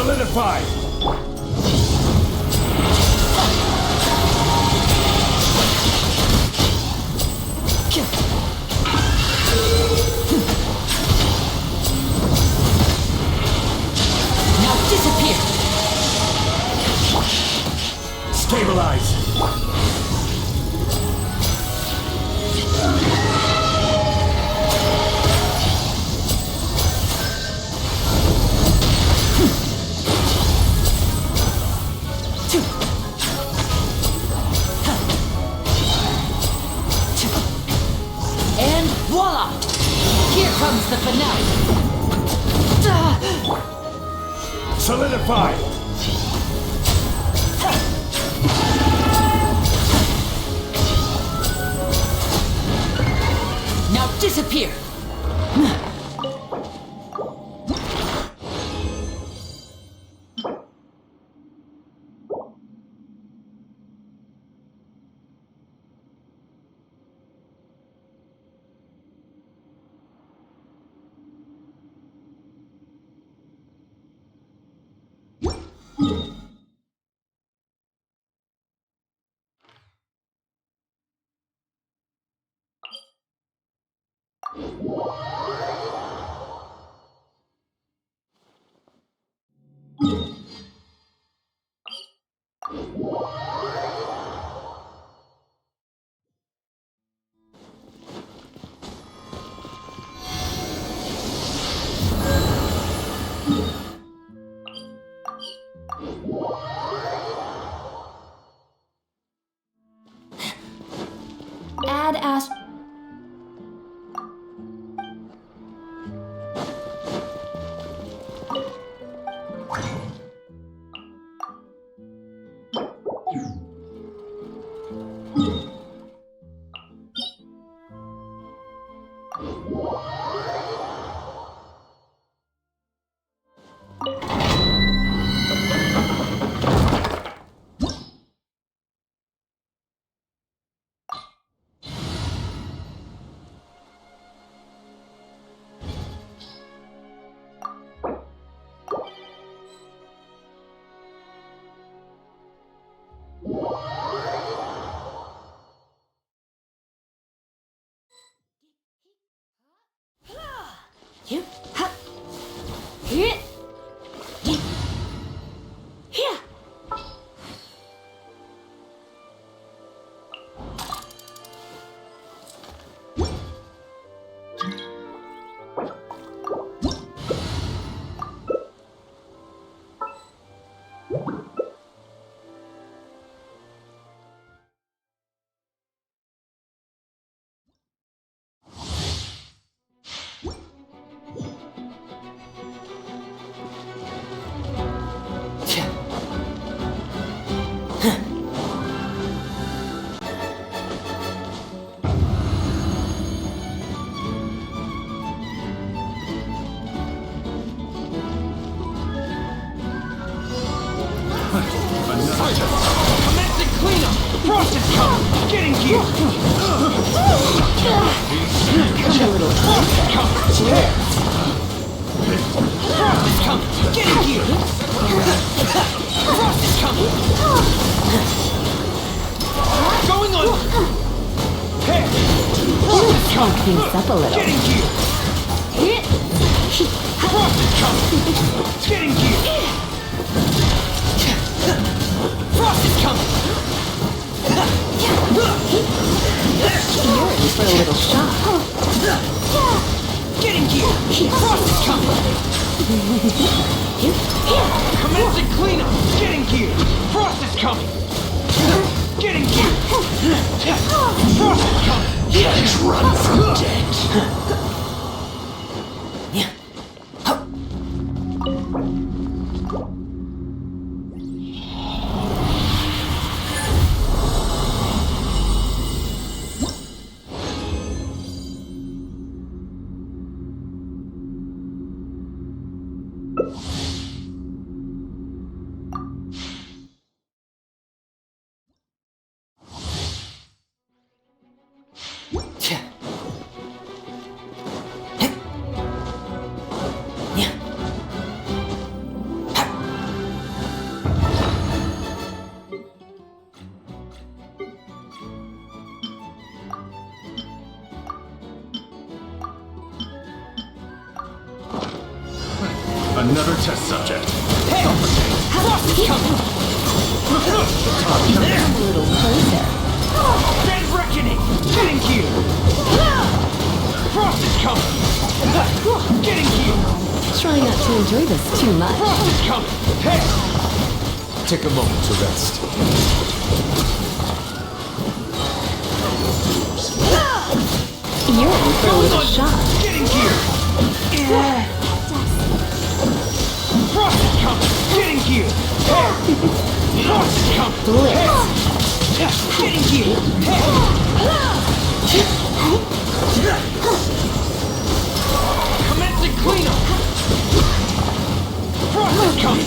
Solidify! Now disappear! Stabilize! And voila! Here comes the finale! Solidify! Now disappear! Add as... Commencing cleanup! Frost is coming! Get in gear! Come a little closer. Frost is coming! Get in gear! Frost is coming! Going on! Hey! Frost is coming! Things up a little. Get in gear! Frost is coming! Get in gear! Frost is coming! You're in for a little shock. Get in gear! Frost is coming! Commencing cleanup! Get in gear! Frost is coming! Get in gear! Frost is coming! Let's run from debt. Another test subject. Hey! Frost is coming! Come a little closer. Dead reckoning! Get in gear! Frost is coming! Get in gear! Try not to enjoy this too much. Frost is coming! Hey! Take a moment to rest. You're in for a little shock. Get in gear! Frost is coming! Get in gear! Hey! Frost is coming! Blitz. Hey! Get in gear! Hey! Commencing cleanup! Frost is coming!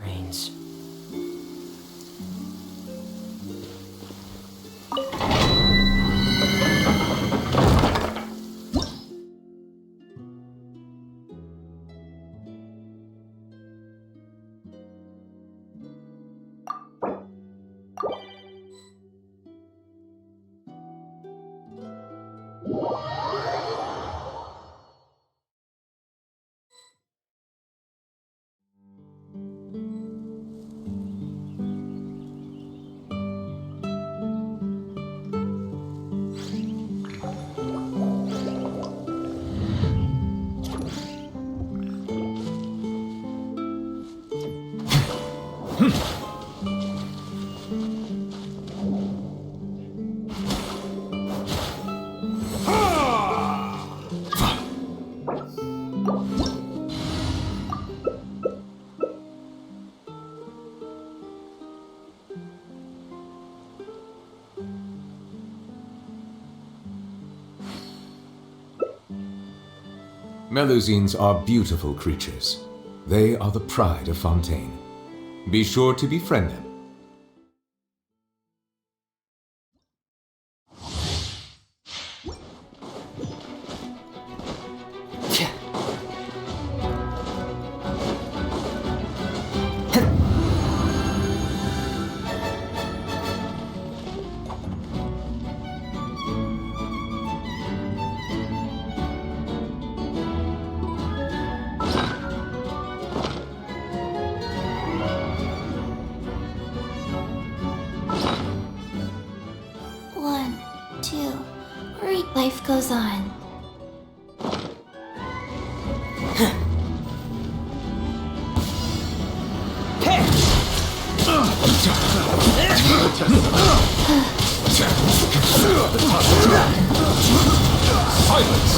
Rains. Melusines are beautiful creatures. They are the pride of Fontaine. Be sure to befriend them. Life goes on. Silence!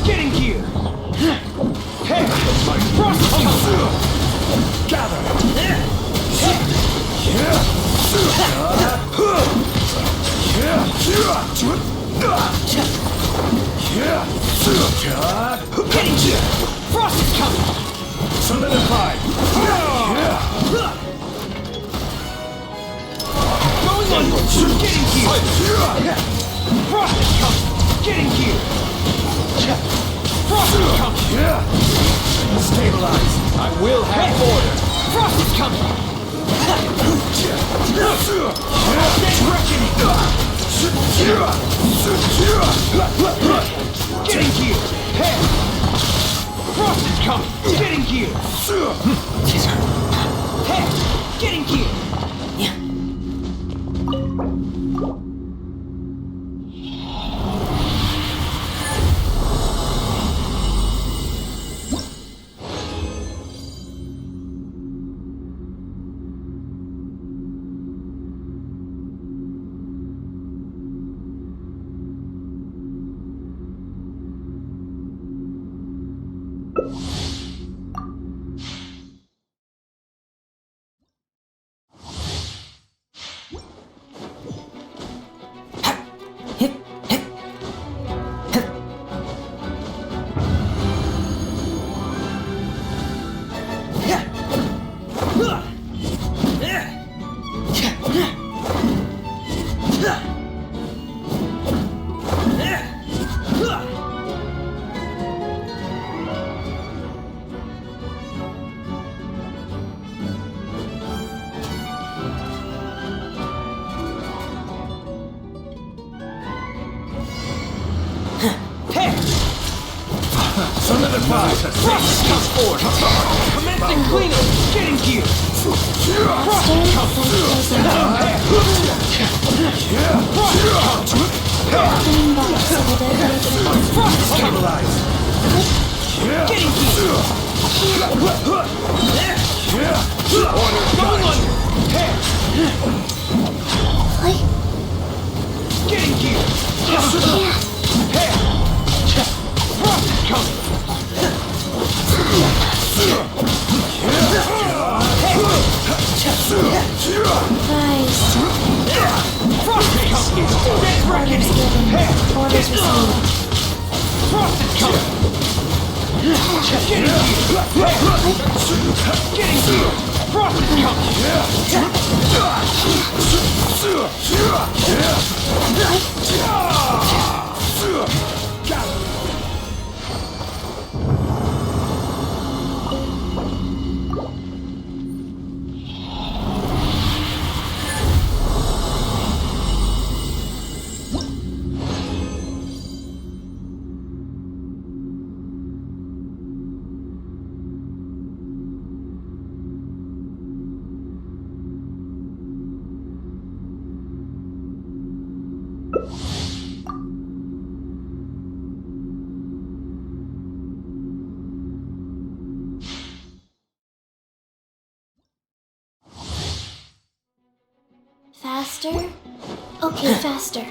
Getting here! Hey! Frost is coming! Gather! Getting here! Frost is coming! Solidify! Going onward! Getting here! Frost is coming! Getting here! Frost is coming! Stabilize! I will have order! Frost is coming! Dead reckoning! Getting here! Hey! Frost is coming! Getting here! Hey! Getting here! Solidify! Frost is coming! Commencing cleanup! Getting here! Frost is coming! Frost is coming! Getting here! Going under! Getting here! Frost is coming! Frost is coming! Dead reckoning! Orders received. Frost is coming! Getting here! Getting here! Frost is coming! Faster? Okay, faster.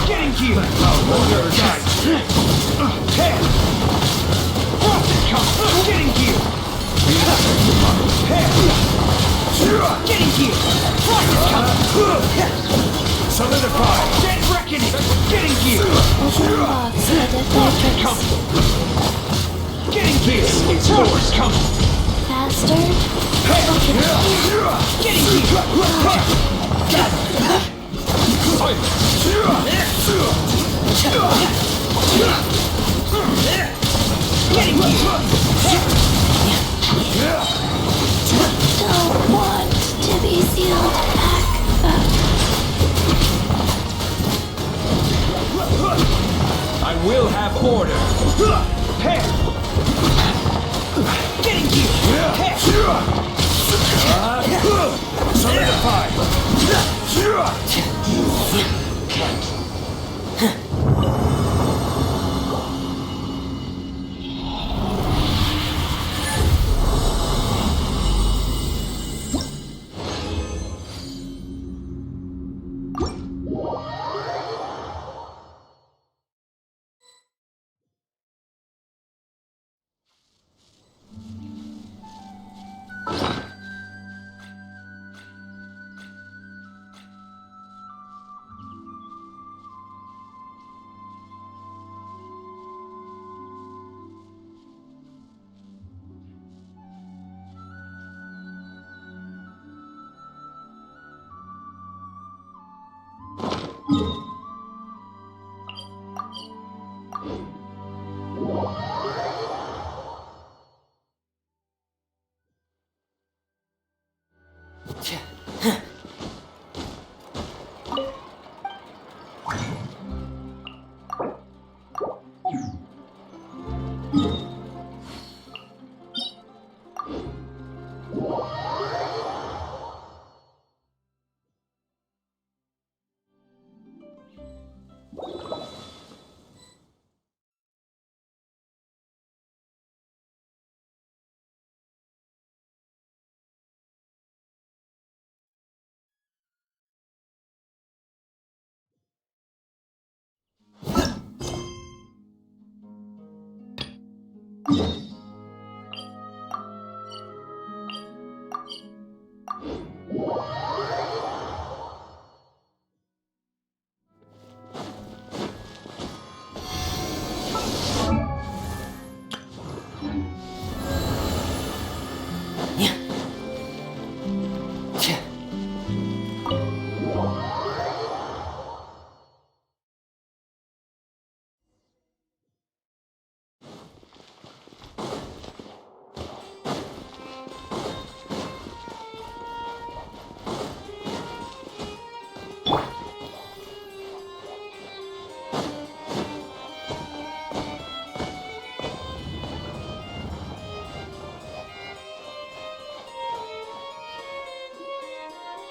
Getting here! Hey! Frost is coming! Getting here! Hey! Getting here! Frost is coming! Solidify! Dead reckoning! Getting here! Open box, Frost is identity coming! Getting here! Frost is coming! Faster. Getting here! Getting here! Don't want to be sealed back up. I will have order. Prepare! Getting here! Solidify.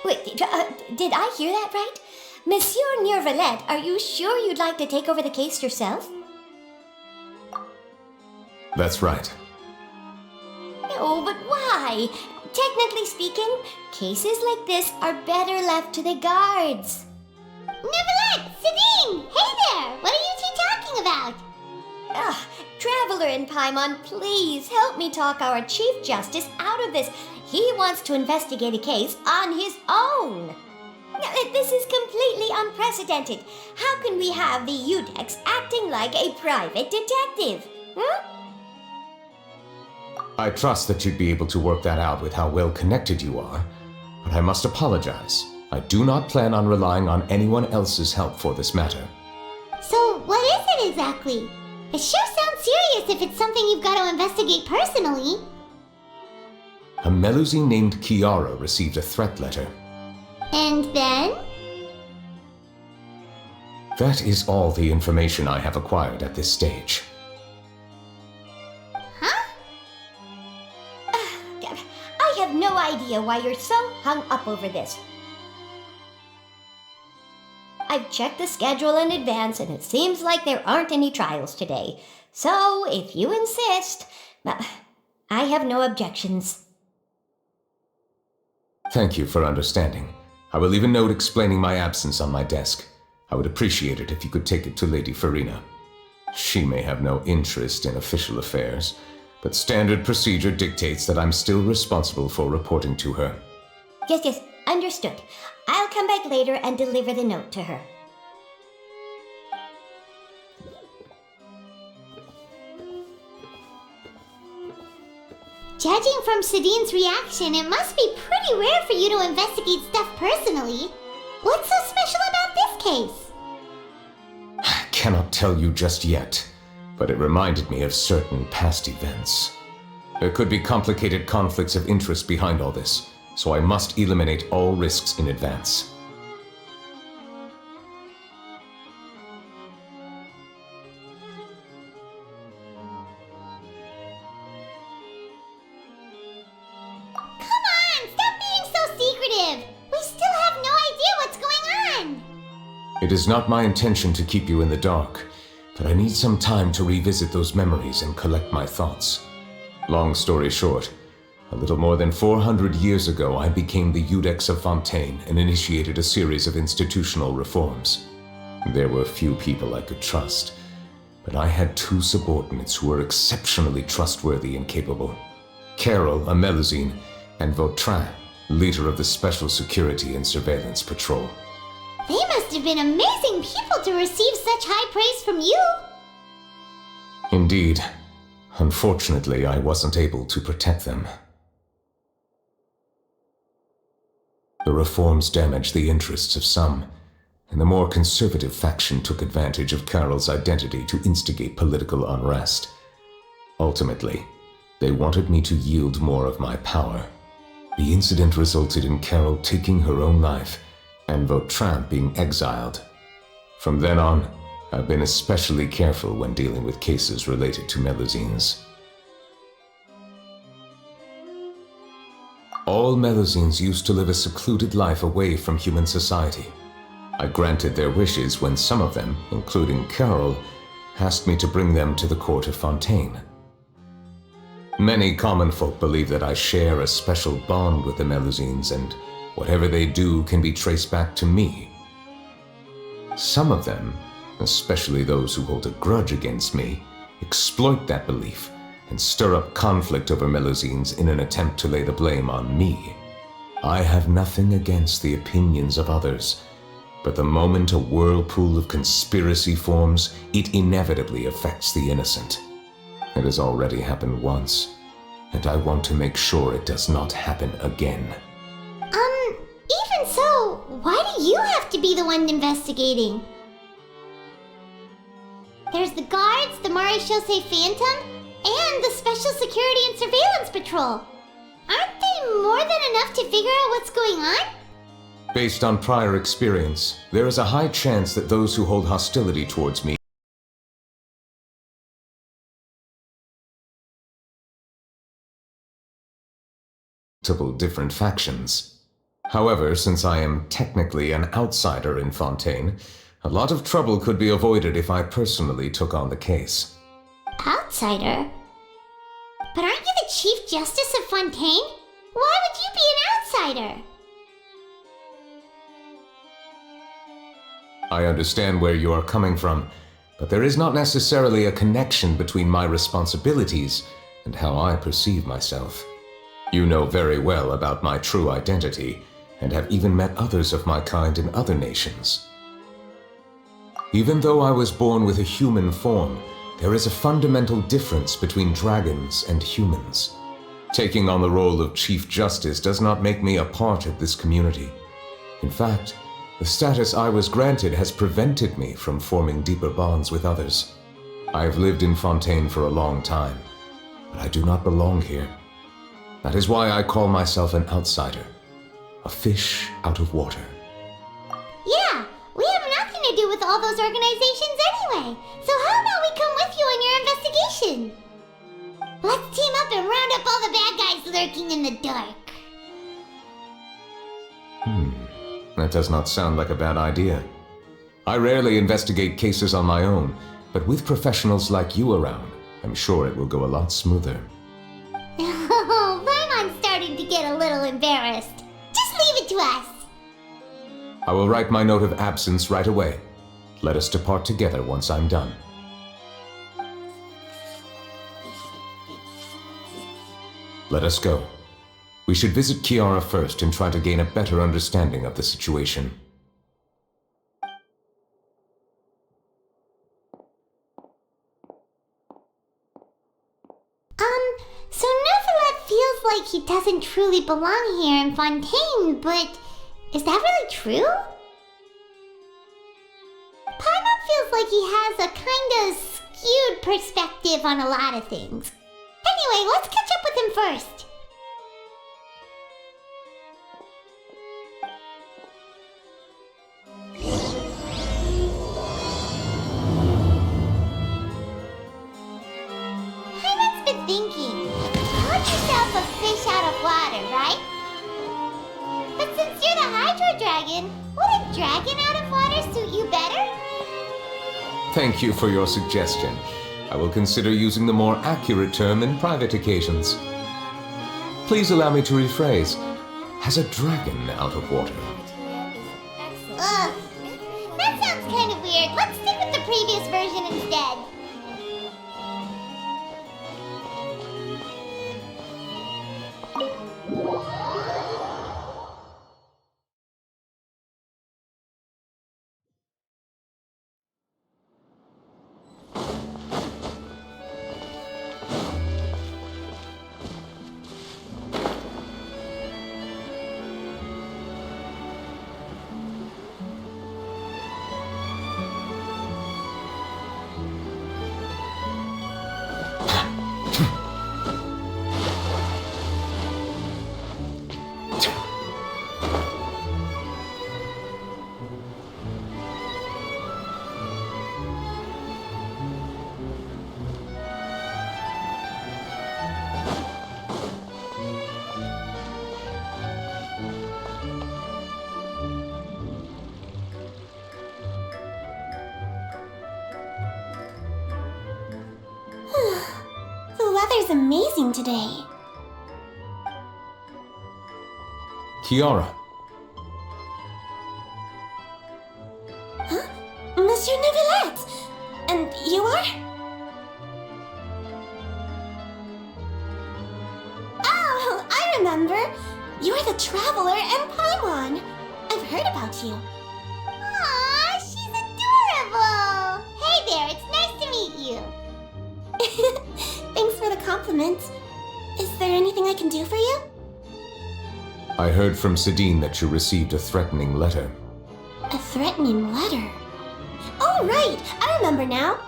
Wait, did I hear that right? Monsieur Neuvilette, are you sure you'd like to take over the case yourself? That's right. No, but why? Technically speaking, cases like this are better left to the guards. Neuvilette! Sabine! Hey there! What are you two talking about? Ugh, Traveler in Paimon, please help me talk our Chief Justice out of this. He wants to investigate a case on his own. Now, this is completely unprecedented. How can we have the Udex acting like a private detective? I trust that you'd be able to work that out with how well connected you are, but I must apologize. I do not plan on relying on anyone else's help for this matter. So, what is it exactly? It sure sounds serious if it's something you've got to investigate personally. A Melusine named Kiara received a threat letter. And then? That is all the information I have acquired at this stage. Huh? I have no idea why you're so hung up over this. I've checked the schedule in advance, and it seems like there aren't any trials today. So, if you insist, I have no objections. Thank you for understanding. I will leave a note explaining my absence on my desk. I would appreciate it if you could take it to Lady Farina. She may have no interest in official affairs, but standard procedure dictates that I'm still responsible for reporting to her. Yes, understood. I'll come back later and deliver the note to her. Judging from Sadine's reaction, it must be pretty rare for you to investigate stuff personally. What's so special about this case? I cannot tell you just yet, but it reminded me of certain past events. There could be complicated conflicts of interest behind all this, so I must eliminate all risks in advance. Come on, stop being so secretive! We still have no idea what's going on! It is not my intention to keep you in the dark, but I need some time to revisit those memories and collect my thoughts. Long story short, a little more than 400 years ago, I became the Iudex of Fontaine and initiated a series of institutional reforms. There were few people I could trust, but I had two subordinates who were exceptionally trustworthy and capable. Carol, a Melusine, and Vautrin, leader of the Special Security and Surveillance Patrol. They must have been amazing people to receive such high praise from you! Indeed. Unfortunately, I wasn't able to protect them. The reforms damaged the interests of some, and the more conservative faction took advantage of Carol's identity to instigate political unrest. Ultimately, they wanted me to yield more of my power. The incident resulted in Carol taking her own life, and Vautrin being exiled. From then on, I've been especially careful when dealing with cases related to Melusines. All Melusines used to live a secluded life away from human society. I granted their wishes when some of them, including Carol, asked me to bring them to the court of Fontaine. Many common folk believe that I share a special bond with the Melusines, and whatever they do can be traced back to me. Some of them, especially those who hold a grudge against me, exploit that belief and stir up conflict over Melusines in an attempt to lay the blame on me. I have nothing against the opinions of others, but the moment a whirlpool of conspiracy forms, it inevitably affects the innocent. It has already happened once, and I want to make sure it does not happen again. Even so, why do you have to be the one investigating? There's the guards, the Maréchaussée Phantom, and the Special Security and Surveillance Patrol. Aren't they more than enough to figure out what's going on? Based on prior experience, there is a high chance that those who hold hostility towards me multiple different factions. However, since I am technically an outsider in Fontaine, a lot of trouble could be avoided if I personally took on the case. Outsider? But aren't you the Chief Justice of Fontaine? Why would you be an outsider? I understand where you are coming from, but there is not necessarily a connection between my responsibilities and how I perceive myself. You know very well about my true identity, and have even met others of my kind in other nations. Even though I was born with a human form, there is a fundamental difference between dragons and humans. Taking on the role of Chief Justice does not make me a part of this community. In fact, the status I was granted has prevented me from forming deeper bonds with others. I have lived in Fontaine for a long time, but I do not belong here. That is why I call myself an outsider, a fish out of water. Yeah, we have nothing to do with all those organizations anyway, so how about we come with you on your investigation? Let's team up and round up all the bad guys lurking in the dark. That does not sound like a bad idea. I rarely investigate cases on my own, but with professionals like you around, I'm sure it will go a lot smoother. Oh, Paimon's starting to get a little embarrassed. Just leave it to us. I will write my note of absence right away. Let us depart together once I'm done. Let us go. We should visit Kiara first and try to gain a better understanding of the situation. So Neuvilette feels like he doesn't truly belong here in Fontaine, but is that really true? Paimon feels like he has a kind of skewed perspective on a lot of things. Anyway, let's catch up with him first. Paimon's been thinking. Caught yourself a fish out of water, right? But since you're the Hydro Dragon, would a dragon out of water suit you better? Thank you for your suggestion. I will consider using the more accurate term in private occasions. Please allow me to rephrase. Has a dragon out of water? Ugh. That sounds kind of weird. Let's stick with the previous version instead. The weather's amazing today. Kiara, Monsieur Neuvilette! And you are? Oh, I remember. You're the Traveler and Paimon. I've heard about you. Aw, she's adorable! Hey there, it's nice to meet you. Thanks for the compliment. Is there anything I can do for you? I heard from Sidine that you received a threatening letter. A threatening letter? Oh, right! I remember now.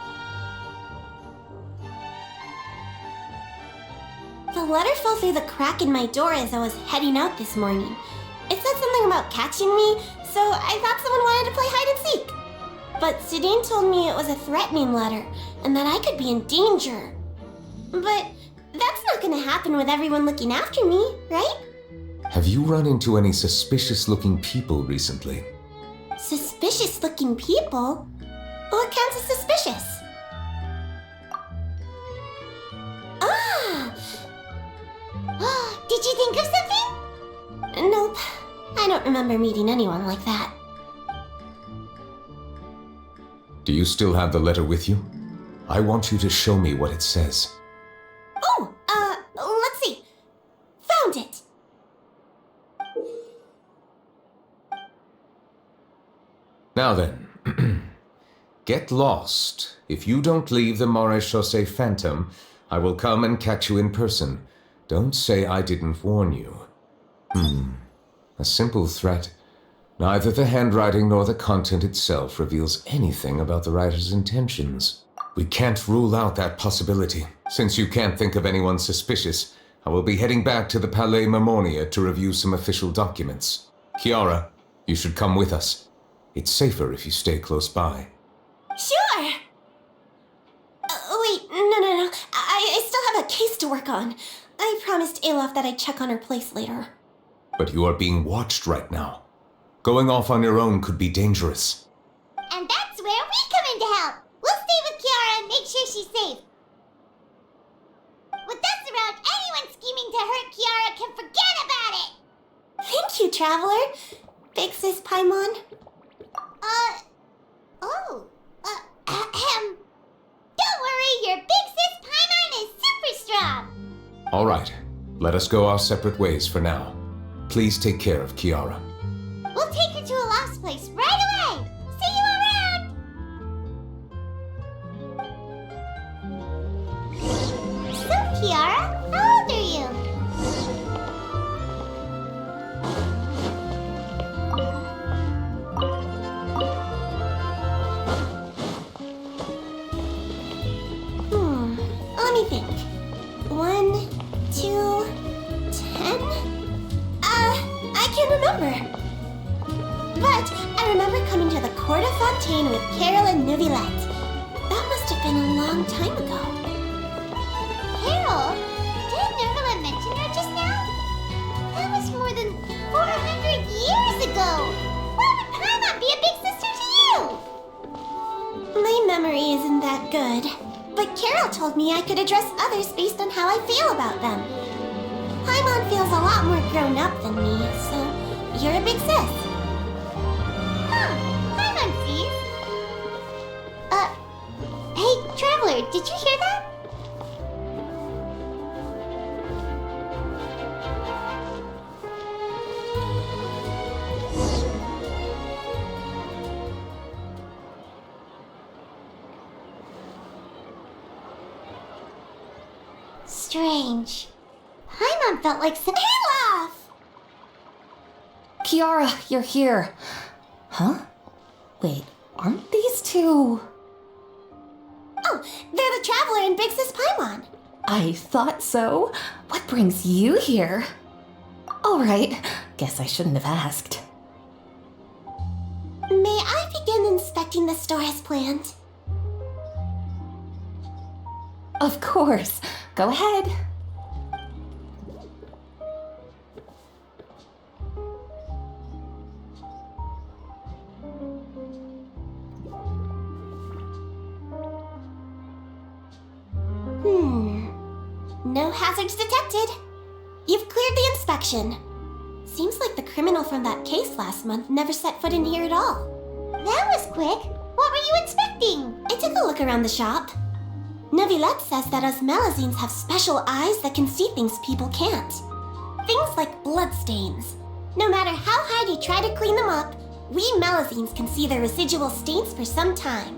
The letter fell through the crack in my door as I was heading out this morning. It said something about catching me, so I thought someone wanted to play hide and seek. But Sidine told me it was a threatening letter, and that I could be in danger. But that's not gonna happen with everyone looking after me, right? Have you run into any suspicious-looking people recently? Suspicious-looking people? What counts as suspicious? Ah! Did you think of something? Nope. I don't remember meeting anyone like that. Do you still have the letter with you? I want you to show me what it says. Oh, let's see. Found it. Now then, get lost. If you don't leave the Maréchaussée Phantom, I will come and catch you in person. Don't say I didn't warn you. A simple threat. Neither the handwriting nor the content itself reveals anything about the writer's intentions. We can't rule out that possibility. Since you can't think of anyone suspicious, I will be heading back to the Palais Mermonia to review some official documents. Kiara, you should come with us. It's safer if you stay close by. Sure! Wait, no. I still have a case to work on. I promised Alof that I'd check on her place later. But you are being watched right now. Going off on your own could be dangerous. And that's where we come in to help. We'll stay with Kiara and make sure she's safe. With us around, anyone scheming to hurt Kiara can forget about it! Thank you, Traveler. Big Sis Paimon. Don't worry, your Big Sis Paimon is super strong. All right, let us go our separate ways for now. Please take care of Kiara. We'll take her to a lost place right away. See you around. So, Kiara, how old are you? Genshin with Carol and Neuvilette. That must have been a long time ago. Carol? Didn't Neuvilette mention her just now? That was more than 400 years ago! Why would Paimon be a big sister to you? My memory isn't that good, but Carol told me I could address others based on how I feel about them. Paimon feels a lot more grown up than me, so you're a big sis. Huh, Paimon sees. Hey, Traveler, did you hear that? Strange. Paimon felt like some Olaf! Kiara, you're here. Huh? Wait, aren't these two... Oh, they're the Traveler and Big Sis Paimon. I thought so. What brings you here? All right, guess I shouldn't have asked. May I begin inspecting the store as planned? Of course. Go ahead. No hazards detected. You've cleared the inspection. Seems like the criminal from that case last month never set foot in here at all. That was quick. What were you expecting? I took a look around the shop. Neuvilette says that us Melazines have special eyes that can see things people can't. Things like bloodstains. No matter how hard you try to clean them up, we Melazines can see their residual stains for some time.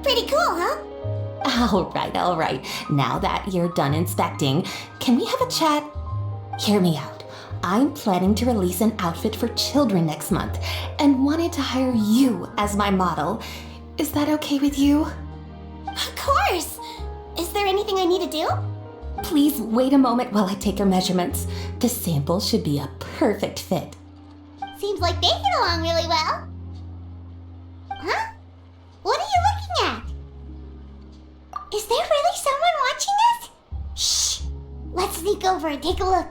Pretty cool, huh? All right. Now that you're done inspecting, can we have a chat? Hear me out. I'm planning to release an outfit for children next month and wanted to hire you as my model. Is that okay with you? Of course! Is there anything I need to do? Please wait a moment while I take your measurements. The sample should be a perfect fit. Seems like they get along really well. Huh? What are you looking at? Is there really someone watching us? Shh! Let's sneak over and take a look.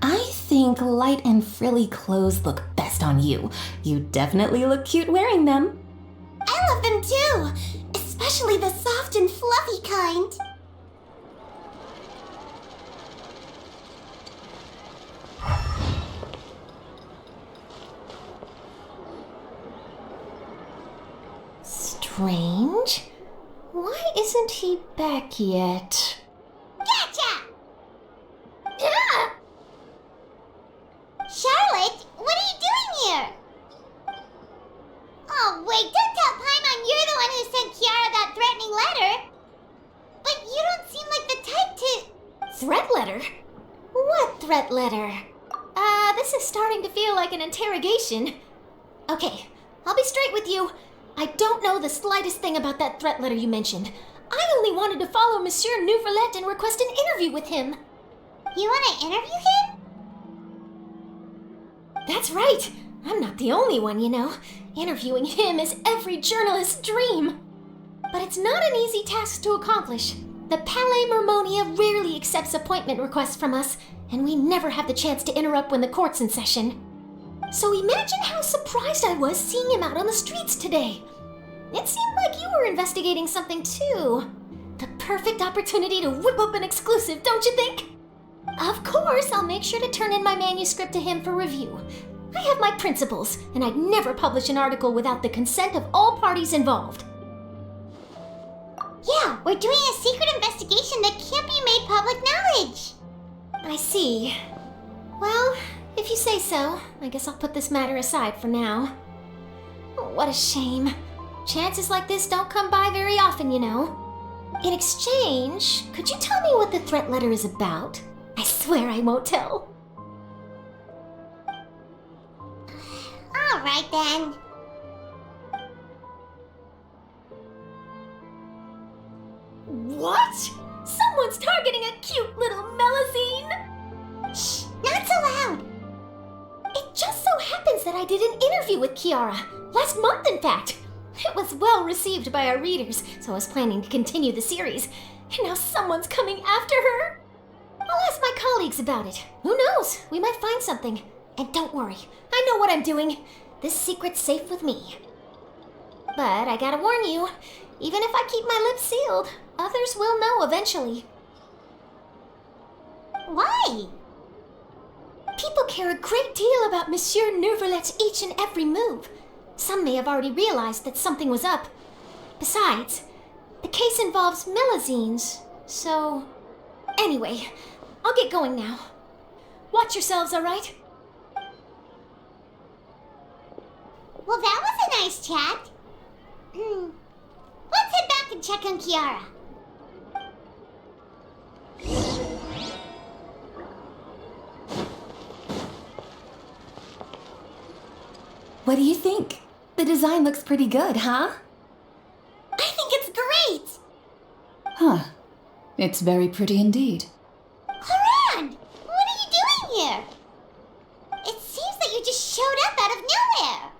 I think light and frilly clothes look best on you. You definitely look cute wearing them. I love them too! Especially the soft and fluffy kind. Strange. Why isn't he back yet? Gotcha! Ah! Charlotte, what are you doing here? Oh, wait, don't tell Paimon you're the one who sent Kiara that threatening letter. But you don't seem like the type to... Threat letter? What threat letter? This is starting to feel like an interrogation. Okay, I'll be straight with you. I don't know the slightest thing about that threat letter you mentioned. I only wanted to follow Monsieur Neuvilette and request an interview with him. You want to interview him? That's right. I'm not the only one, you know. Interviewing him is every journalist's dream. But it's not an easy task to accomplish. The Palais Mermonia rarely accepts appointment requests from us, and we never have the chance to interrupt when the court's in session. So imagine how surprised I was seeing him out on the streets today. It seemed like you were investigating something too. The perfect opportunity to whip up an exclusive, don't you think? Of course, I'll make sure to turn in my manuscript to him for review. I have my principles, and I'd never publish an article without the consent of all parties involved. Yeah, we're doing a secret investigation that can't be made public knowledge. I see. Well, if you say so, I guess I'll put this matter aside for now. Oh, what a shame. Chances like this don't come by very often, you know. In exchange, could you tell me what the threat letter is about? I swear I won't tell. All right then. What? Someone's targeting a cute little Melazine? happens that I did an interview with Kiara. Last month, in fact. It was well received by our readers, so I was planning to continue the series. And now someone's coming after her. I'll ask my colleagues about it. Who knows? We might find something. And don't worry, I know what I'm doing. This secret's safe with me. But I gotta warn you, even if I keep my lips sealed, others will know eventually. Why? People care a great deal about Monsieur Neuvillette's each and every move. Some may have already realized that something was up. Besides, the case involves Millazines, so... Anyway, I'll get going now. Watch yourselves, all right? Well, that was a nice chat. Let's head back and check on Kiara. What do you think? The design looks pretty good, huh? I think it's great! Huh. It's very pretty indeed. Clorinde! What are you doing here? It seems that you just showed up out of nowhere.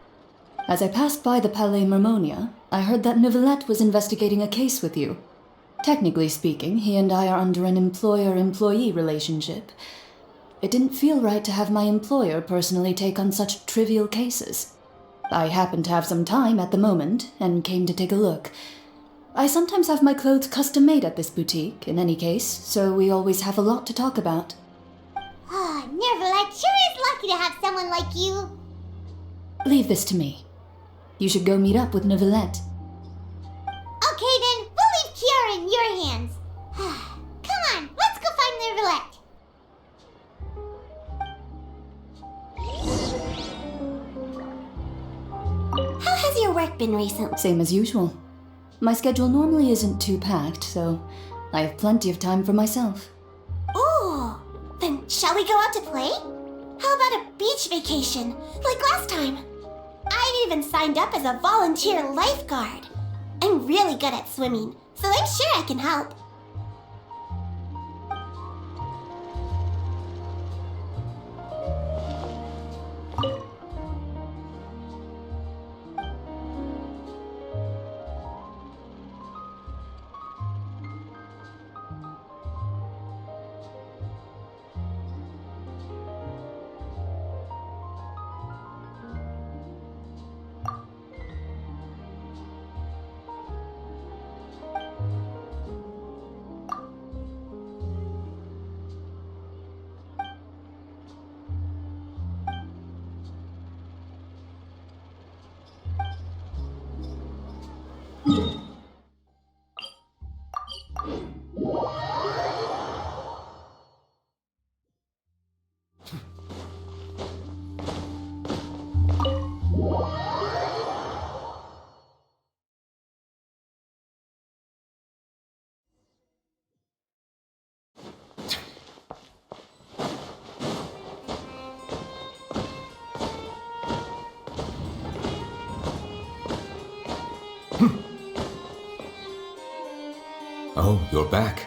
As I passed by the Palais Mermonia, I heard that Neuvilette was investigating a case with you. Technically speaking, he and I are under an employer-employee relationship. It didn't feel right to have my employer personally take on such trivial cases. I happened to have some time at the moment, and came to take a look. I sometimes have my clothes custom-made at this boutique, in any case, so we always have a lot to talk about. Neuvilette sure is lucky to have someone like you. Leave this to me. You should go meet up with Neuvilette. Okay then, we'll leave Kiara in your hands. Come on, let's go find Neuvilette. How has your work been recently? Same as usual. My schedule normally isn't too packed, so I have plenty of time for myself. Ooh, then shall we go out to play? How about a beach vacation, like last time? I've even signed up as a volunteer lifeguard. I'm really good at swimming, so I'm sure I can help. Oh, you're back.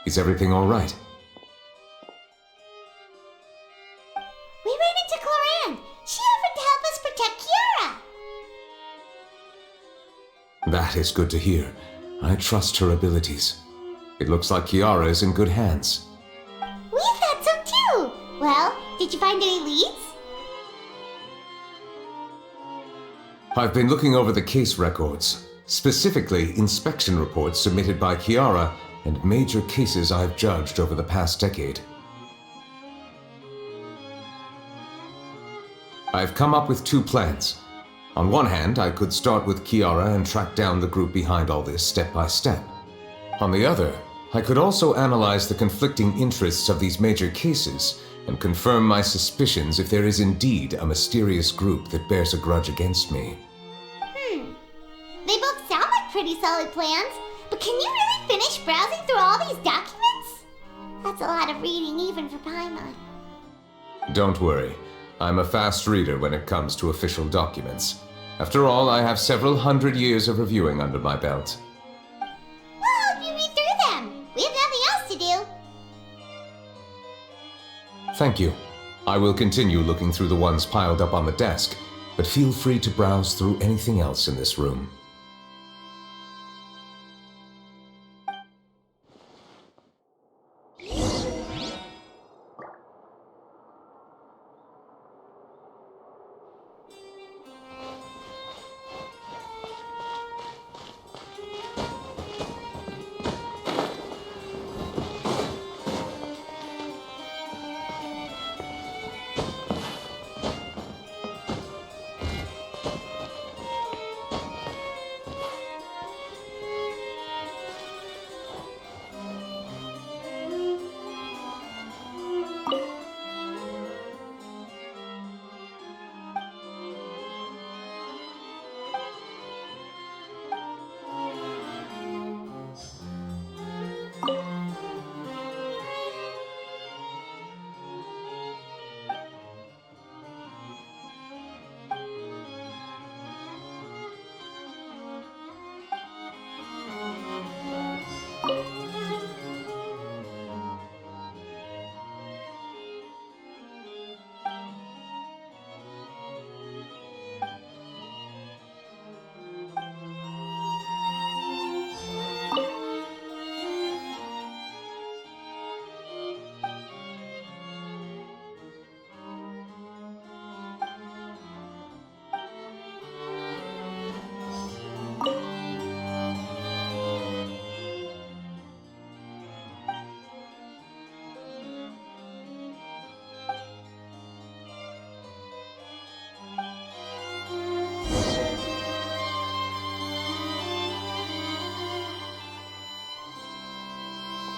Is everything all right? We ran into Clorinde. She offered to help us protect Kiara. That is good to hear. I trust her abilities. It looks like Kiara is in good hands. We thought so too. Well, did you find any leads? I've been looking over the case records, specifically inspection reports submitted by Kiara and major cases I've judged over the past decade. I've come up with two plans. On one hand, I could start with Kiara and track down the group behind all this step by step. On the other, I could also analyze the conflicting interests of these major cases and confirm my suspicions if there is indeed a mysterious group that bears a grudge against me. They both sound like pretty solid plans, but can you really finish browsing through all these documents? That's a lot of reading even for Paimon. Don't worry. I'm a fast reader when it comes to official documents. After all, I have several hundred years of reviewing under my belt. We'll help you read through them. We have nothing else to do. Thank you. I will continue looking through the ones piled up on the desk, but feel free to browse through anything else in this room.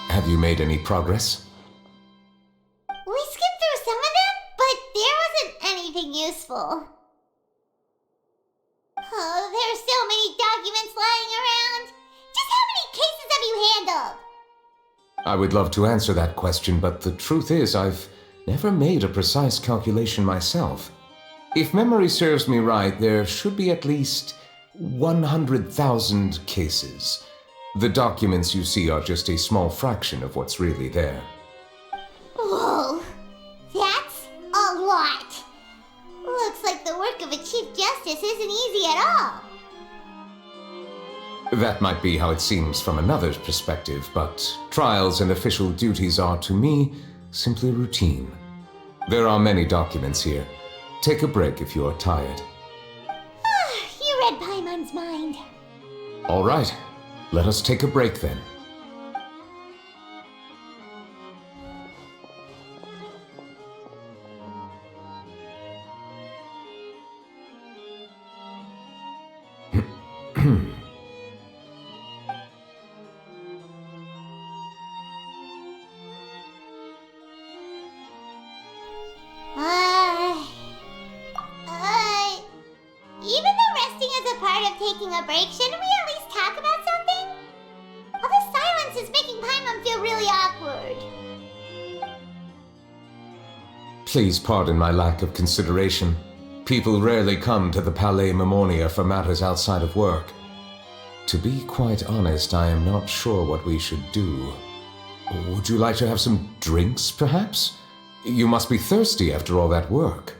Have you made any progress? We skipped through some of them, but there wasn't anything useful. Oh, there's so many documents lying around. Just how many cases have you handled? I would love to answer that question, but the truth is I've never made a precise calculation myself. If memory serves me right, there should be at least 100,000 cases. The documents you see are just a small fraction of what's really there. Whoa, that's a lot. Looks like the work of a Chief Justice isn't easy at all. That might be how it seems from another's perspective, but trials and official duties are, to me, simply routine. There are many documents here. Take a break if you are tired. You read Paimon's mind. All right, let us take a break then. Even though resting is a part of taking a break, shouldn't we at least talk about something? All this silence is making Paimon feel really awkward. Please pardon my lack of consideration. People rarely come to the Palais Mermonia for matters outside of work. To be quite honest, I am not sure what we should do. Would you like to have some drinks, perhaps? You must be thirsty after all that work.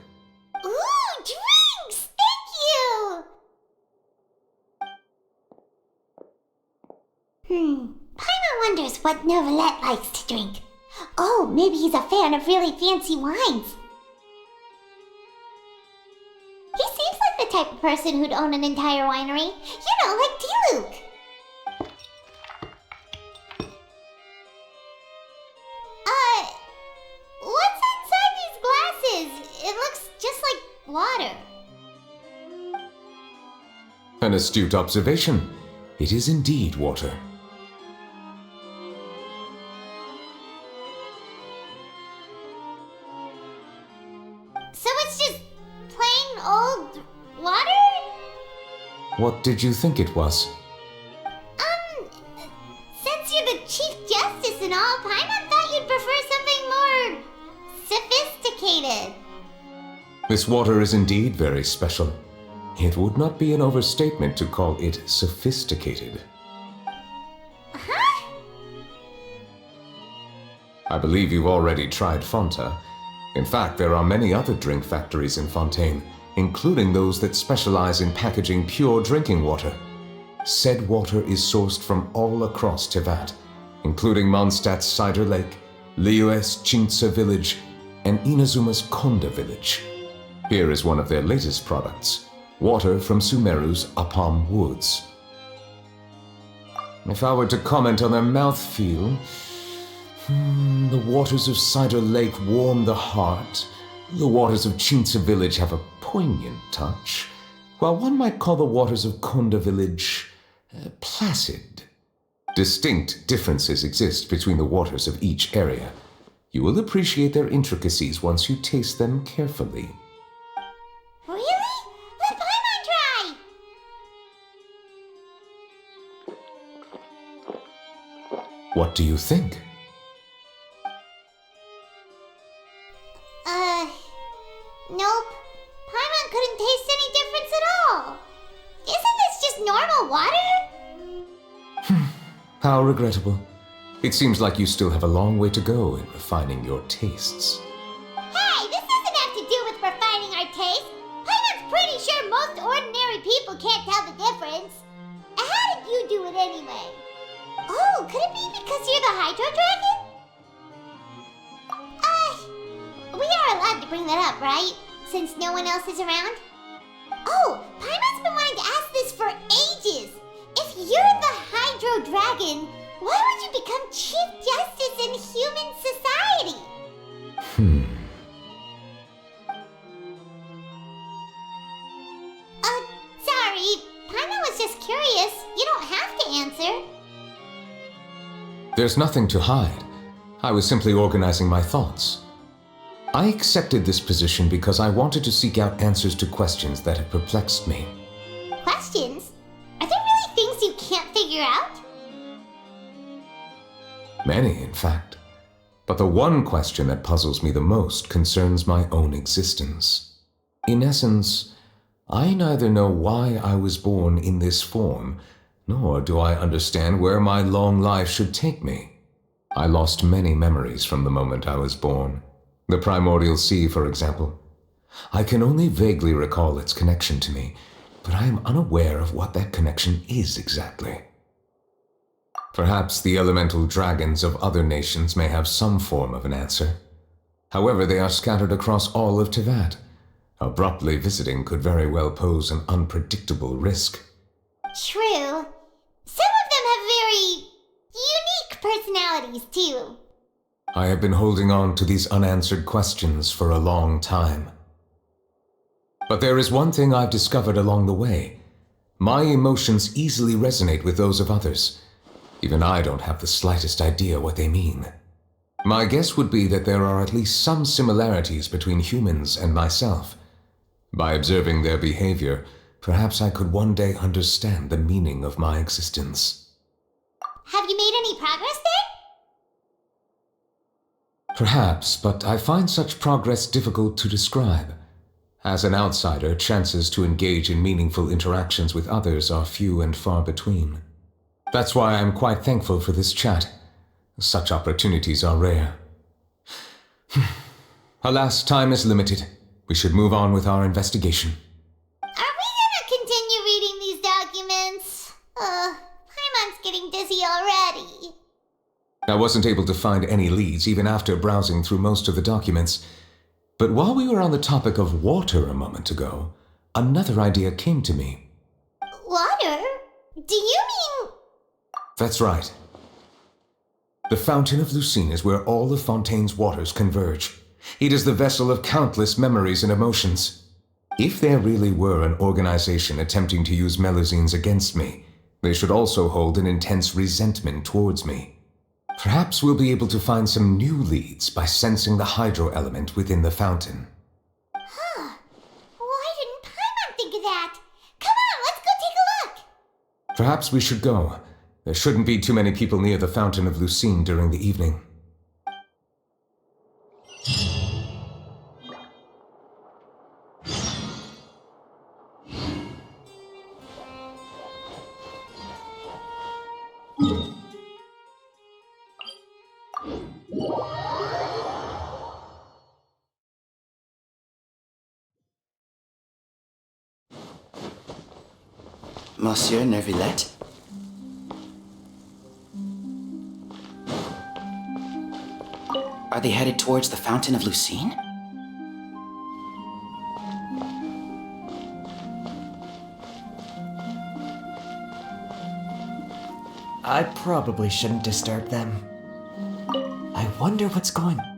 Ooh, drinks! Thank you! Paimon wonders what Neuvilette likes to drink. Oh, maybe he's a fan of really fancy wines. He seems like the type of person who'd own an entire winery. You know, like D-Luke. What's inside these glasses? It looks just like water. An astute observation. It is indeed water. So it's just plain old water? What did you think it was? Since you're the Chief Justice and all, Paimon thought you'd prefer something more sophisticated. This water is indeed very special. It would not be an overstatement to call it sophisticated. Huh? I believe you've already tried Fonta. In fact, there are many other drink factories in Fontaine, including those that specialize in packaging pure drinking water. Said water is sourced from all across Tevat, including Mondstadt's Cider Lake, Liyue's Chintsa village, and Inazuma's Konda village. Here is one of their latest products, water from Sumeru's Apam Woods. If I were to comment on their mouthfeel, the waters of Cider Lake warm the heart, the waters of Chintsa village have a poignant touch, while one might call the waters of Konda village placid. Distinct differences exist between the waters of each area. You will appreciate their intricacies once you taste them carefully. Really? Let Paimon try! What do you think? Nope. Paimon couldn't taste any difference at all. Isn't this just normal water? How regrettable. It seems like you still have a long way to go in refining your tastes. Hey, this doesn't have to do with refining our taste. Paimon's pretty sure most ordinary people can't tell the difference. How did you do it anyway? Oh, could it be because you're the Hydro Dragon? We are allowed to bring that up, right? Since no one else is around? Oh, Paimon's been wanting to ask this for ages. If you're the Hydro Dragon, why would you become Chief Justice in human society? Sorry. Paimon was just curious. You don't have to answer. There's nothing to hide. I was simply organizing my thoughts. I accepted this position because I wanted to seek out answers to questions that had perplexed me. Questions? Are there really things you can't figure out? Many, in fact. But the one question that puzzles me the most concerns my own existence. In essence, I neither know why I was born in this form, nor do I understand where my long life should take me. I lost many memories from the moment I was born. The primordial sea, for example. I can only vaguely recall its connection to me, but I am unaware of what that connection is exactly. Perhaps the elemental dragons of other nations may have some form of an answer. However, they are scattered across all of Tevat. Abruptly visiting could very well pose an unpredictable risk. True. Some of them have very unique personalities, too. I have been holding on to these unanswered questions for a long time. But there is one thing I've discovered along the way. My emotions easily resonate with those of others. Even I don't have the slightest idea what they mean. My guess would be that there are at least some similarities between humans and myself. By observing their behavior, perhaps I could one day understand the meaning of my existence. Have you made any progress then? Perhaps, but I find such progress difficult to describe. As an outsider, chances to engage in meaningful interactions with others are few and far between. That's why I'm quite thankful for this chat. Such opportunities are rare. Alas, time is limited. We should move on with our investigation. Are we gonna continue reading these documents? Paimon's getting dizzy already. I wasn't able to find any leads even after browsing through most of the documents. But while we were on the topic of water a moment ago, another idea came to me. Water? Do you mean... That's right. The Fountain of Lucine is where all of Fontaine's waters converge. It is the vessel of countless memories and emotions. If there really were an organization attempting to use Melusines against me, they should also hold an intense resentment towards me. Perhaps we'll be able to find some new leads by sensing the hydro element within the fountain. Huh. Why didn't Paimon think of that? Come on, let's go take a look! Perhaps we should go. There shouldn't be too many people near the Fountain of Lucine during the evening. Monsieur Neuvilette? Are they headed towards the Fountain of Lucine? I probably shouldn't disturb them. I wonder what's going on.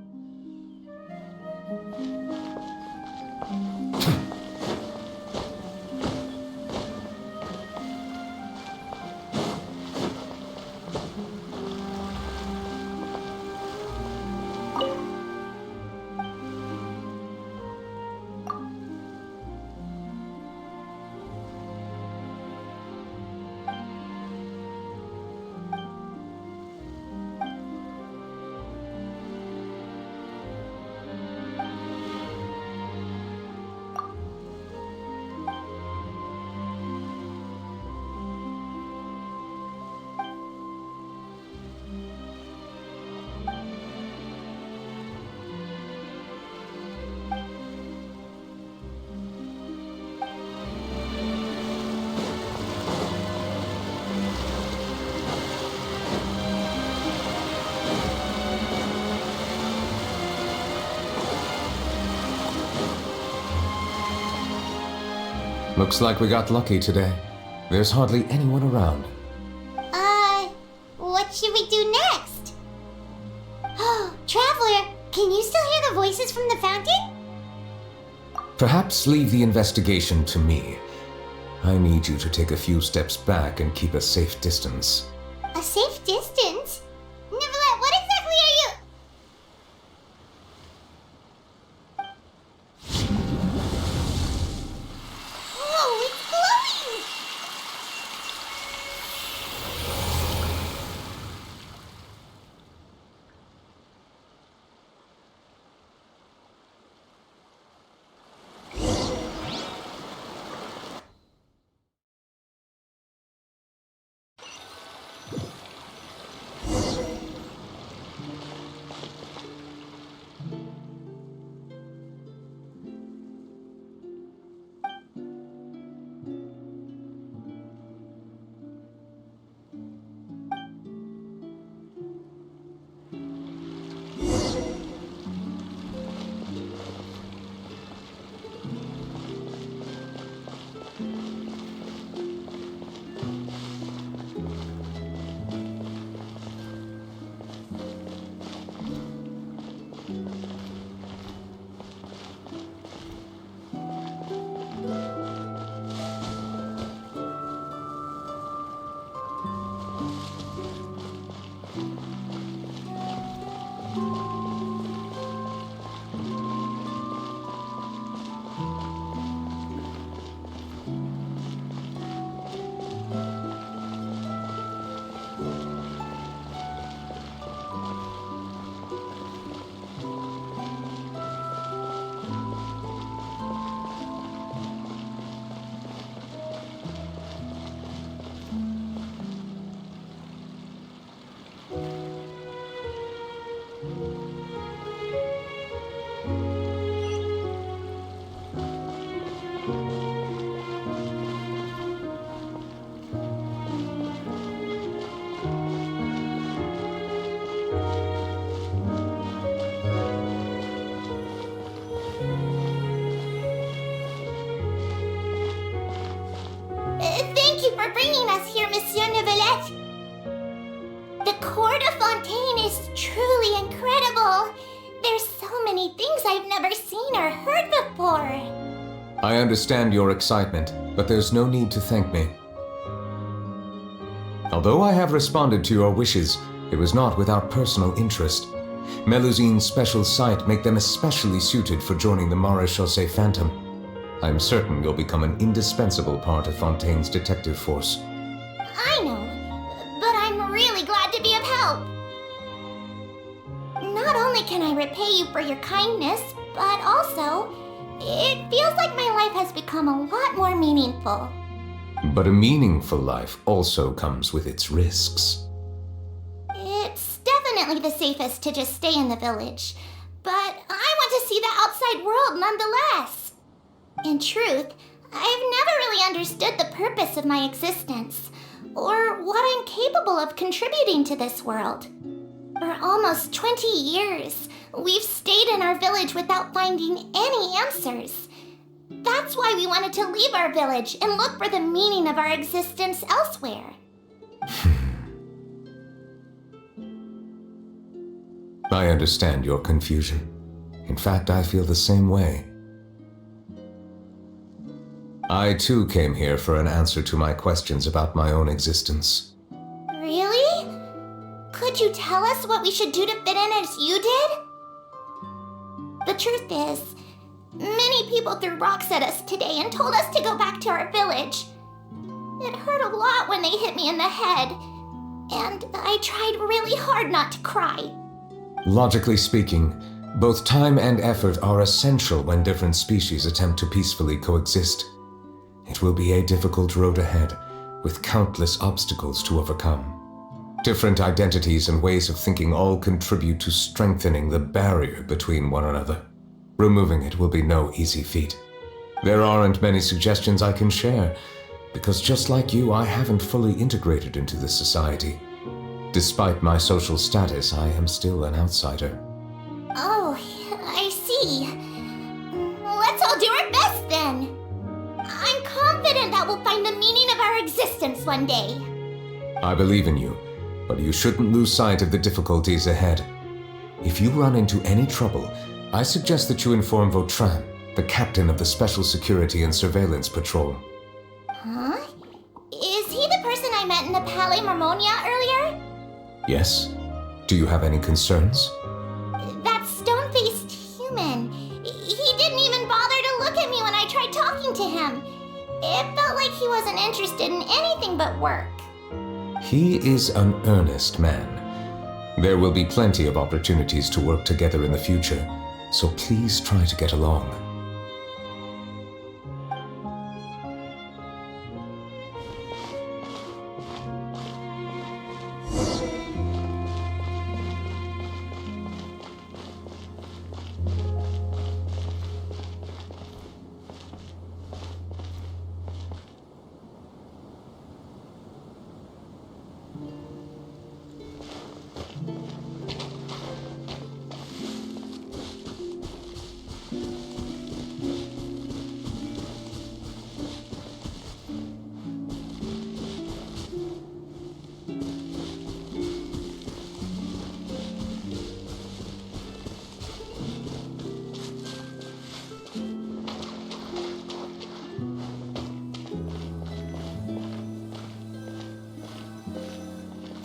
Looks like we got lucky today. There's hardly anyone around. What should we do next? Oh, Traveler, can you still hear the voices from the fountain? Perhaps leave the investigation to me. I need you to take a few steps back and keep a safe distance. A safe distance? Neuvilette, what exactly are you... Whoa, it's glowing! Thank you for bringing us here, Monsieur Neuvilette. The Court of Fontaine is truly incredible. There's so many things I've never seen or heard before. I understand your excitement, but there's no need to thank me. Although I have responded to your wishes, it was not without personal interest. Melusine's special sight make them especially suited for joining the Maréchaussée Phantom. I'm certain you'll become an indispensable part of Fontaine's detective force. I know, but I'm really glad to be of help. Not only can I repay you for your kindness, but also, it feels like my life has become a lot more meaningful. But a meaningful life also comes with its risks. It's definitely the safest to just stay in the village, but I want to see the outside world nonetheless. In truth, I've never really fully understood the purpose of my existence, or what I'm capable of contributing to this world. For almost 20 years, we've stayed in our village without finding any answers. That's why we wanted to leave our village and look for the meaning of our existence elsewhere. I understand your confusion. In fact, I feel the same way. I too came here for an answer to my questions about my own existence. Really? Could you tell us what we should do to fit in as you did? The truth is, many people threw rocks at us today and told us to go back to our village. It hurt a lot when they hit me in the head, and I tried really hard not to cry. Logically speaking, both time and effort are essential when different species attempt to peacefully coexist. It will be a difficult road ahead, with countless obstacles to overcome. Different identities and ways of thinking all contribute to strengthening the barrier between one another. Removing it will be no easy feat. There aren't many suggestions I can share, because just like you, I haven't fully integrated into this society. Despite my social status, I am still an outsider. Oh, I see. Let's all do our best then. I'm confident that we'll find the meaning of our existence one day. I believe in you, but you shouldn't lose sight of the difficulties ahead. If you run into any trouble, I suggest that you inform Vautrin, the captain of the Special Security and Surveillance Patrol. Huh? Is he the person I met in the Palais Marmonia earlier? Yes? Do you have any concerns? That stone-faced human. He didn't even bother to look at me when I tried talking to him. It felt like he wasn't interested in anything but work. He is an earnest man. There will be plenty of opportunities to work together in the future, so please try to get along.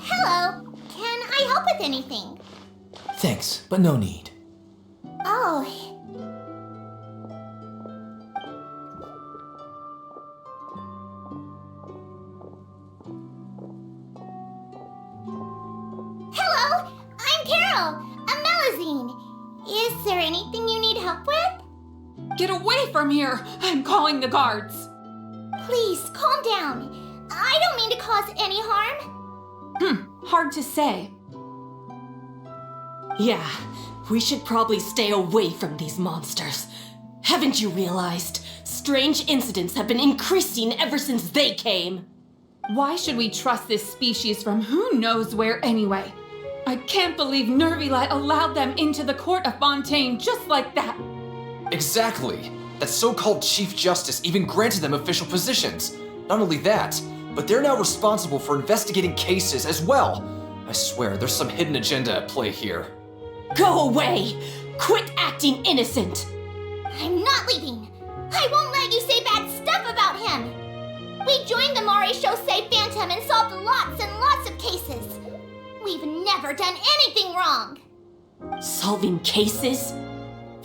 Hello. Can I help with anything? Thanks, but no need. Oh. Hello, I'm Carol, a Melazine. Is there anything you need help with? Get away from here! I'm calling the guards! Please, calm down. I don't mean to cause any harm. Hard to say. Yeah, we should probably stay away from these monsters. Haven't you realized? Strange incidents have been increasing ever since they came. Why should we trust this species from who knows where anyway? I can't believe Neuvilette allowed them into the court of Fontaine just like that. Exactly. That so-called Chief Justice even granted them official positions. Not only that, but they're now responsible for investigating cases as well. I swear, there's some hidden agenda at play here. Go away! Quit acting innocent! I'm not leaving. I won't let you say bad stuff about him. We joined the Mare Chaussee Phantom and solved lots and lots of cases. We've never done anything wrong. Solving cases?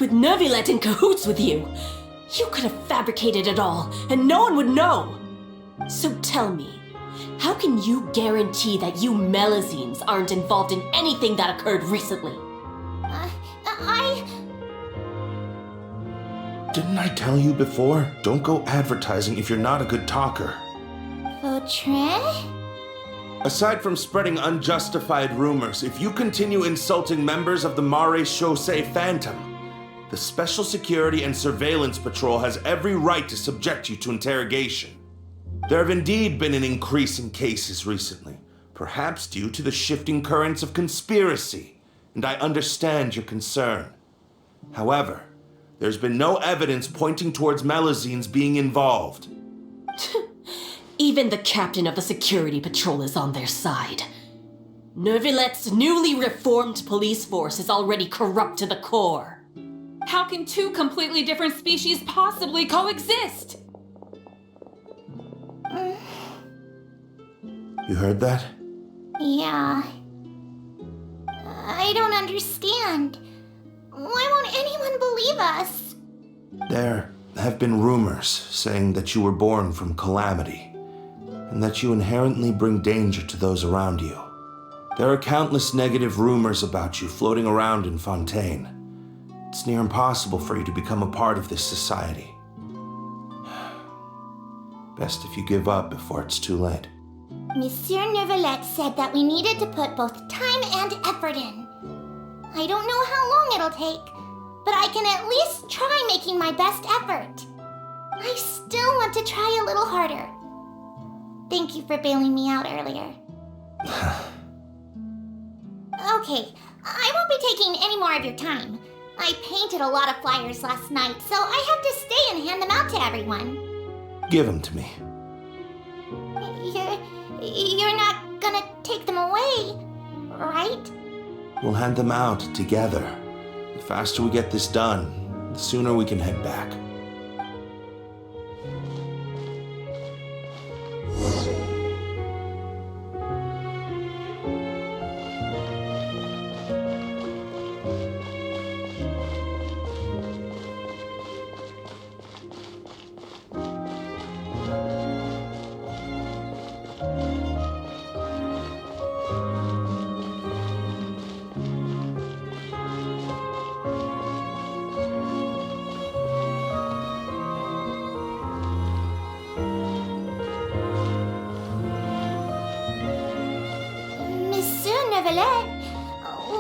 With Neuvilette in cahoots with you? You could have fabricated it all, and no one would know! So tell me, how can you guarantee that you Melazines aren't involved in anything that occurred recently? Didn't I tell you before? Don't go advertising if you're not a good talker. Vautrin? Aside from spreading unjustified rumors, if you continue insulting members of the Mare Chaussee Phantom, The Special Security and Surveillance Patrol has every right to subject you to interrogation. There have indeed been an increase in cases recently, perhaps due to the shifting currents of conspiracy, and I understand your concern. However, there's been no evidence pointing towards Melusines being involved. Even the captain of the security patrol is on their side. Neuvilette's newly reformed police force is already corrupt to the core. How can two completely different species possibly coexist? You heard that? Yeah. I don't understand. Why won't anyone believe us? There have been rumors saying that you were born from calamity, and that you inherently bring danger to those around you. There are countless negative rumors about you floating around in Fontaine. It's near impossible for you to become a part of this society. Best if you give up before it's too late. Monsieur Neuvilette said that we needed to put both time and effort in. I don't know how long it'll take, but I can at least try making my best effort. I still want to try a little harder. Thank you for bailing me out earlier. Okay, I won't be taking any more of your time. I painted a lot of flyers last night, so I have to stay and hand them out to everyone. Give them to me. You're not gonna take them away, right? We'll hand them out together. The faster we get this done, the sooner we can head back.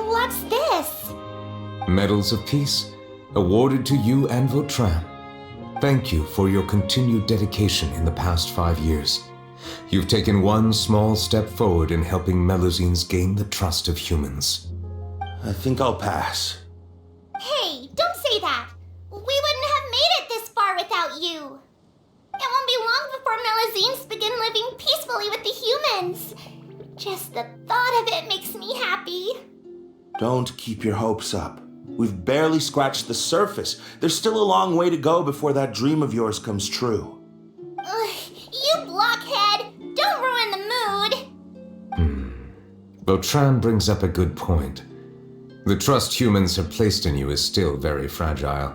What's this? Medals of Peace, awarded to you and Vautrin. Thank you for your continued dedication in the past 5 years. You've taken one small step forward in helping Melusines gain the trust of humans. I think I'll pass. Hey, don't say that! We wouldn't have made it this far without you! It won't be long before Melusines begin living peacefully with the humans. Just the thought of it makes me happy. Don't keep your hopes up. We've barely scratched the surface. There's still a long way to go before that dream of yours comes true. You blockhead! Don't ruin the mood! Vautrin brings up a good point. The trust humans have placed in you is still very fragile.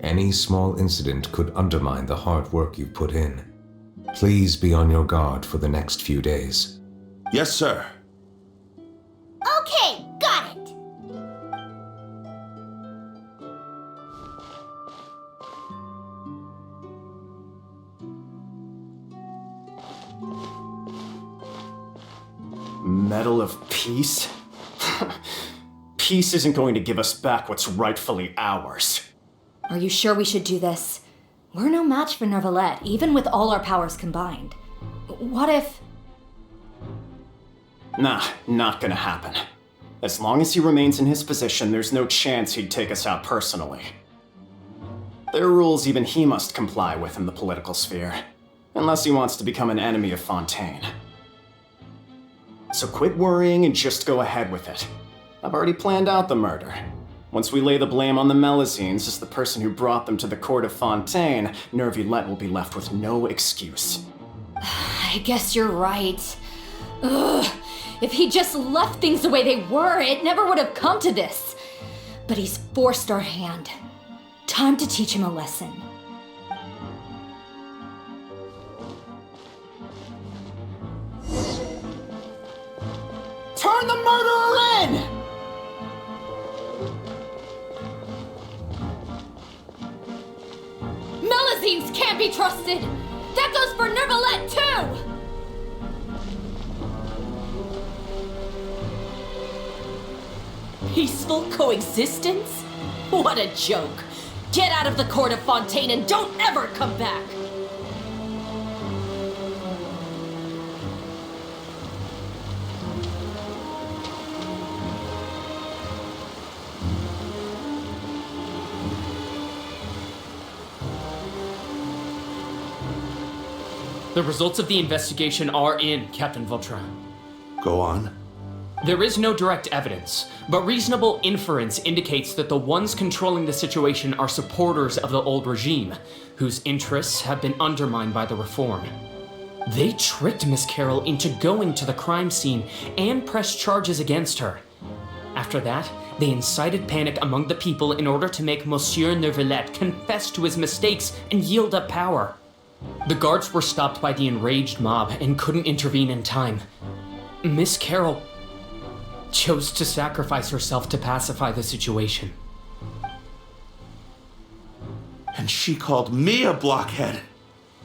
Any small incident could undermine the hard work you've put in. Please be on your guard for the next few days. Yes, sir. Okay, got it! Medal of Peace? Peace isn't going to give us back what's rightfully ours. Are you sure we should do this? We're no match for Neuvilette, even with all our powers combined. What if... Nah, not gonna happen. As long as he remains in his position, there's no chance he'd take us out personally. There are rules even he must comply with in the political sphere, unless he wants to become an enemy of Fontaine. So quit worrying and just go ahead with it. I've already planned out the murder. Once we lay the blame on the Melusines as the person who brought them to the court of Fontaine, Neuvilette will be left with no excuse. I guess you're right. Ugh. If he just left things the way they were, it never would have come to this. But he's forced our hand. Time to teach him a lesson. Turn the murderer in! Melusines can't be trusted! That goes for Neuvilette too! Peaceful coexistence? What a joke! Get out of the court of Fontaine and don't ever come back! The results of the investigation are in, Captain Vautrin. Go on. There is no direct evidence, but reasonable inference indicates that the ones controlling the situation are supporters of the old regime, whose interests have been undermined by the reform. They tricked Miss Carroll into going to the crime scene and pressed charges against her. After that, they incited panic among the people in order to make Monsieur Neuvilette confess to his mistakes and yield up power. The guards were stopped by the enraged mob and couldn't intervene in time. Miss Carroll chose to sacrifice herself to pacify the situation. And she called me a blockhead.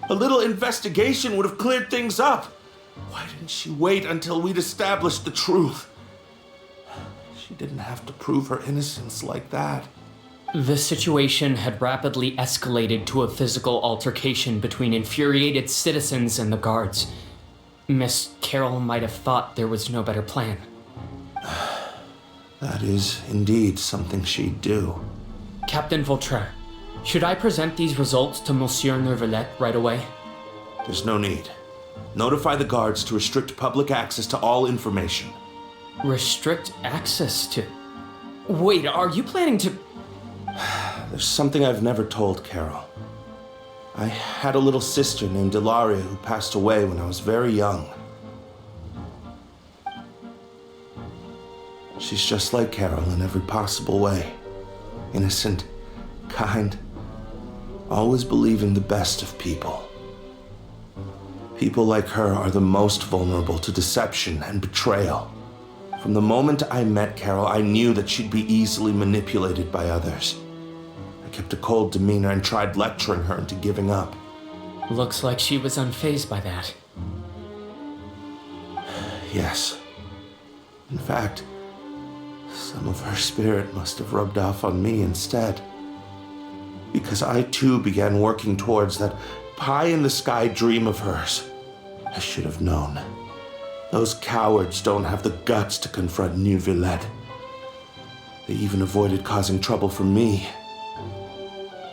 A little investigation would have cleared things up. Why didn't she wait until we'd established the truth? She didn't have to prove her innocence like that. The situation had rapidly escalated to a physical altercation between infuriated citizens and the guards. Miss Carroll might have thought there was no better plan. That is indeed something she'd do. Captain Vautrin, should I present these results to Monsieur Neuvilette right away? There's no need. Notify the guards to restrict public access to all information. Restrict access to... Wait, are you planning to... There's something I've never told Carol. I had a little sister named Ilaria who passed away when I was very young. She's just like Carol in every possible way. Innocent, kind, always believing the best of people. People like her are the most vulnerable to deception and betrayal. From the moment I met Carol, I knew that she'd be easily manipulated by others. I kept a cold demeanor and tried lecturing her into giving up. Looks like she was unfazed by that. Yes. In fact, some of her spirit must have rubbed off on me instead. Because I too began working towards that pie-in-the-sky dream of hers. I should have known. Those cowards don't have the guts to confront Neuvilette. They even avoided causing trouble for me.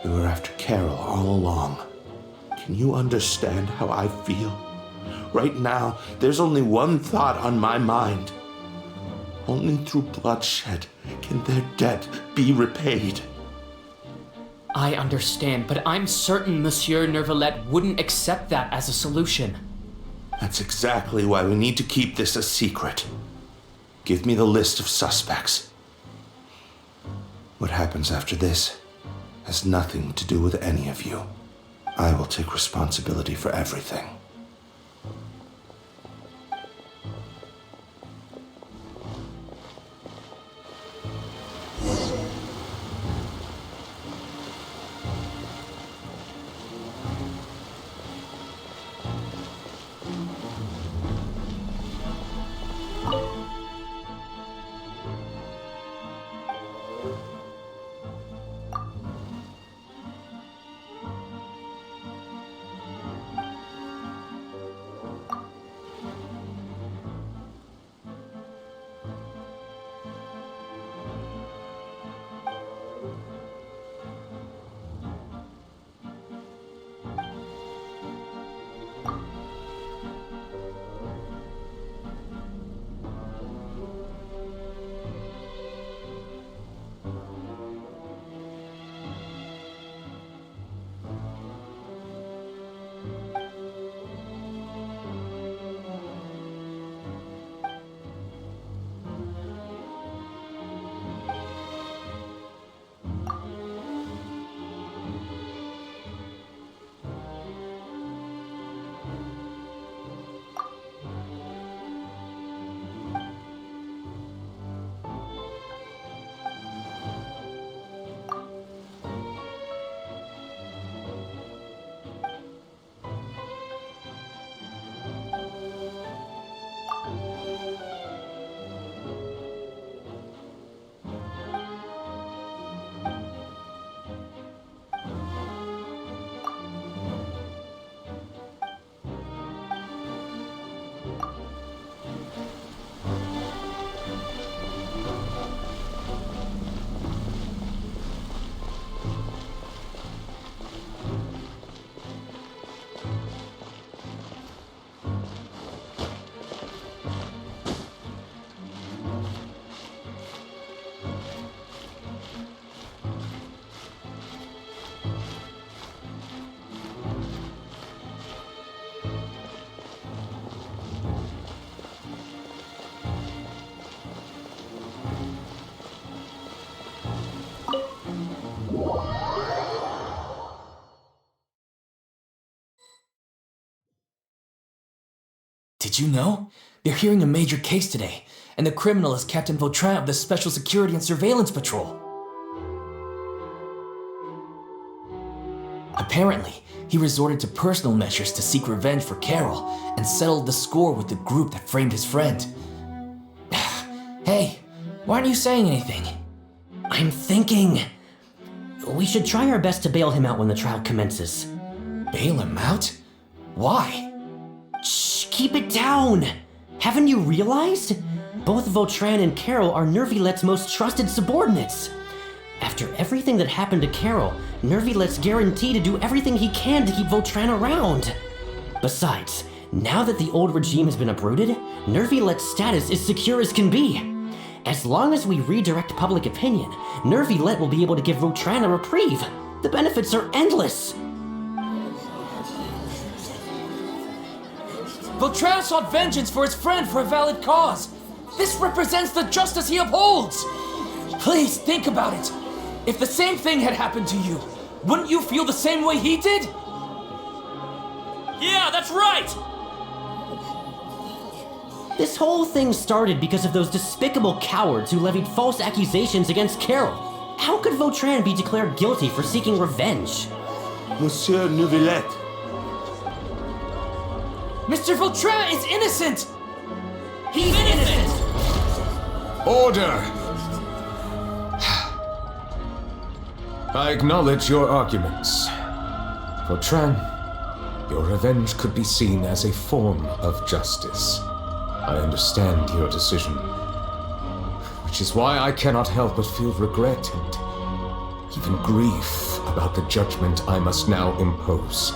They were after Carol all along. Can you understand how I feel? Right now, there's only one thought on my mind. Only through bloodshed can their debt be repaid. I understand, but I'm certain Monsieur Neuvilette wouldn't accept that as a solution. That's exactly why we need to keep this a secret. Give me the list of suspects. What happens after this has nothing to do with any of you. I will take responsibility for everything. Did you know? They're hearing a major case today, and the criminal is Captain Vautrin of the Special Security and Surveillance Patrol. Apparently, he resorted to personal measures to seek revenge for Carol and settled the score with the group that framed his friend. Hey, why aren't you saying anything? I'm thinking... we should try our best to bail him out when the trial commences. Bail him out? Why? Shh, keep it down! Haven't you realized? Both Vautrin and Carol are Neuvillette's most trusted subordinates. After everything that happened to Carol, Neuvillette's guaranteed to do everything he can to keep Vautrin around. Besides, now that the old regime has been uprooted, Neuvillette's status is secure as can be. As long as we redirect public opinion, Neuvilette will be able to give Vautrin a reprieve. The benefits are endless. Vautrin sought vengeance for his friend for a valid cause. This represents the justice he upholds. Please think about it. If the same thing had happened to you, wouldn't you feel the same way he did? Yeah, that's right! This whole thing started because of those despicable cowards who levied false accusations against Carol. How could Vautrin be declared guilty for seeking revenge? Monsieur Neuvilette. Mr. Vautrin is innocent! He's innocent! Order! I acknowledge your arguments. Vautrin, your revenge could be seen as a form of justice. I understand your decision, which is why I cannot help but feel regret and even grief about the judgment I must now impose.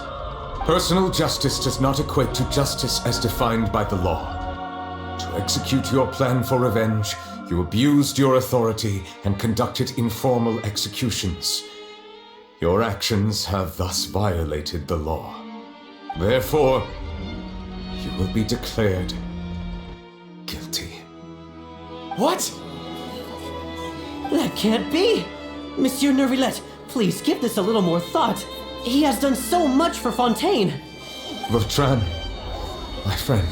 Personal justice does not equate to justice as defined by the law. To execute your plan for revenge, you abused your authority and conducted informal executions. Your actions have thus violated the law. Therefore, you will be declared guilty. What? That can't be! Monsieur Neuvilette, please give this a little more thought. He has done so much for Fontaine. Vautrin, my friend,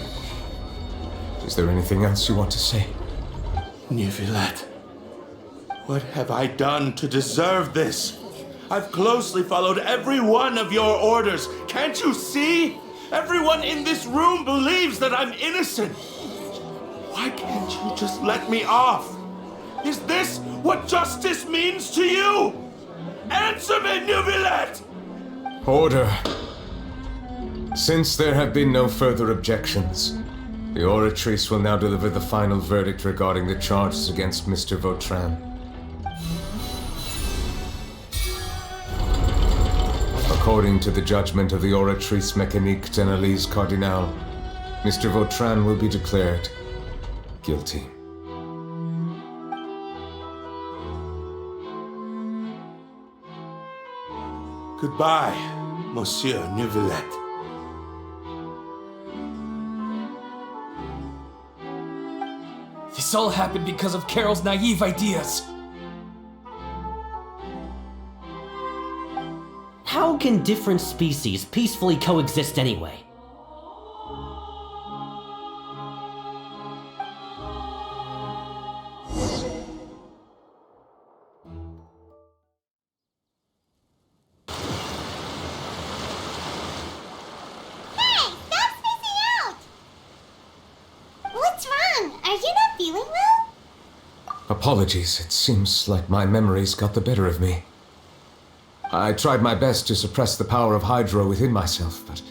is there anything else you want to say? Neuvilette, what have I done to deserve this? I've closely followed every one of your orders. Can't you see? Everyone in this room believes that I'm innocent. Why can't you just let me off? Is this what justice means to you? Answer me, Neuvilette! Order. Since there have been no further objections, the Oratrice will now deliver the final verdict regarding the charges against Mr. Vautrin. According to the judgment of the Oratrice Mécanique d'Analyse Cardinal, Mr. Vautrin will be declared guilty. Goodbye, Monsieur Neuvilette. This all happened because of Carol's naive ideas. How can different species peacefully coexist anyway? Apologies, it seems like my memories got the better of me. I tried my best to suppress the power of Hydro within myself, but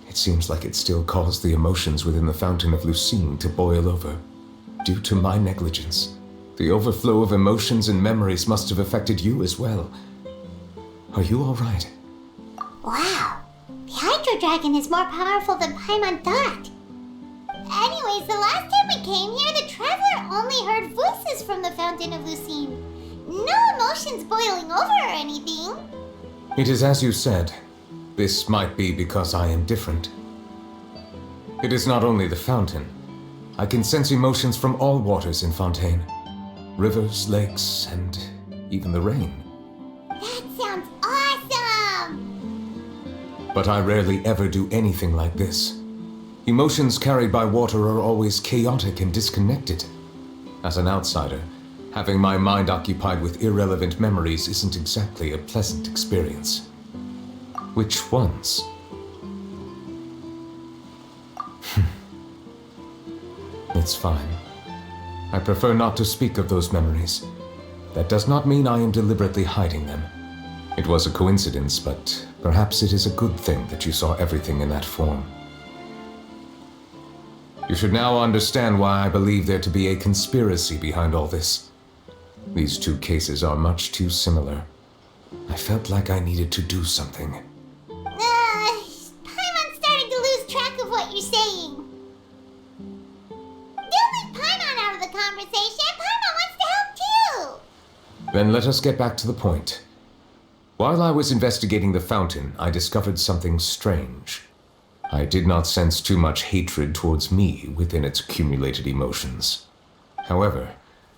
it seems like it still caused the emotions within the Fountain of Lucine to boil over. Due to my negligence, the overflow of emotions and memories must have affected you as well. Are you all right? Wow, the Hydro Dragon is more powerful than Paimon thought. Anyways, the last time we came here, the Traveler only heard voices from the Fountain of Lucine. No emotions boiling over or anything. It is as you said. This might be because I am different. It is not only the fountain. I can sense emotions from all waters in Fontaine. Rivers, lakes, and even the rain. That sounds awesome! But I rarely ever do anything like this. Emotions carried by water are always chaotic and disconnected. As an outsider, having my mind occupied with irrelevant memories isn't exactly a pleasant experience. Which ones? It's fine. I prefer not to speak of those memories. That does not mean I am deliberately hiding them. It was a coincidence, but perhaps it is a good thing that you saw everything in that form. You should now understand why I believe there to be a conspiracy behind all this. These two cases are much too similar. I felt like I needed to do something. Paimon's starting to lose track of what you're saying. Don't leave Paimon out of the conversation. Paimon wants to help too. Then let us get back to the point. While I was investigating the fountain, I discovered something strange. I did not sense too much hatred towards me within its accumulated emotions. However,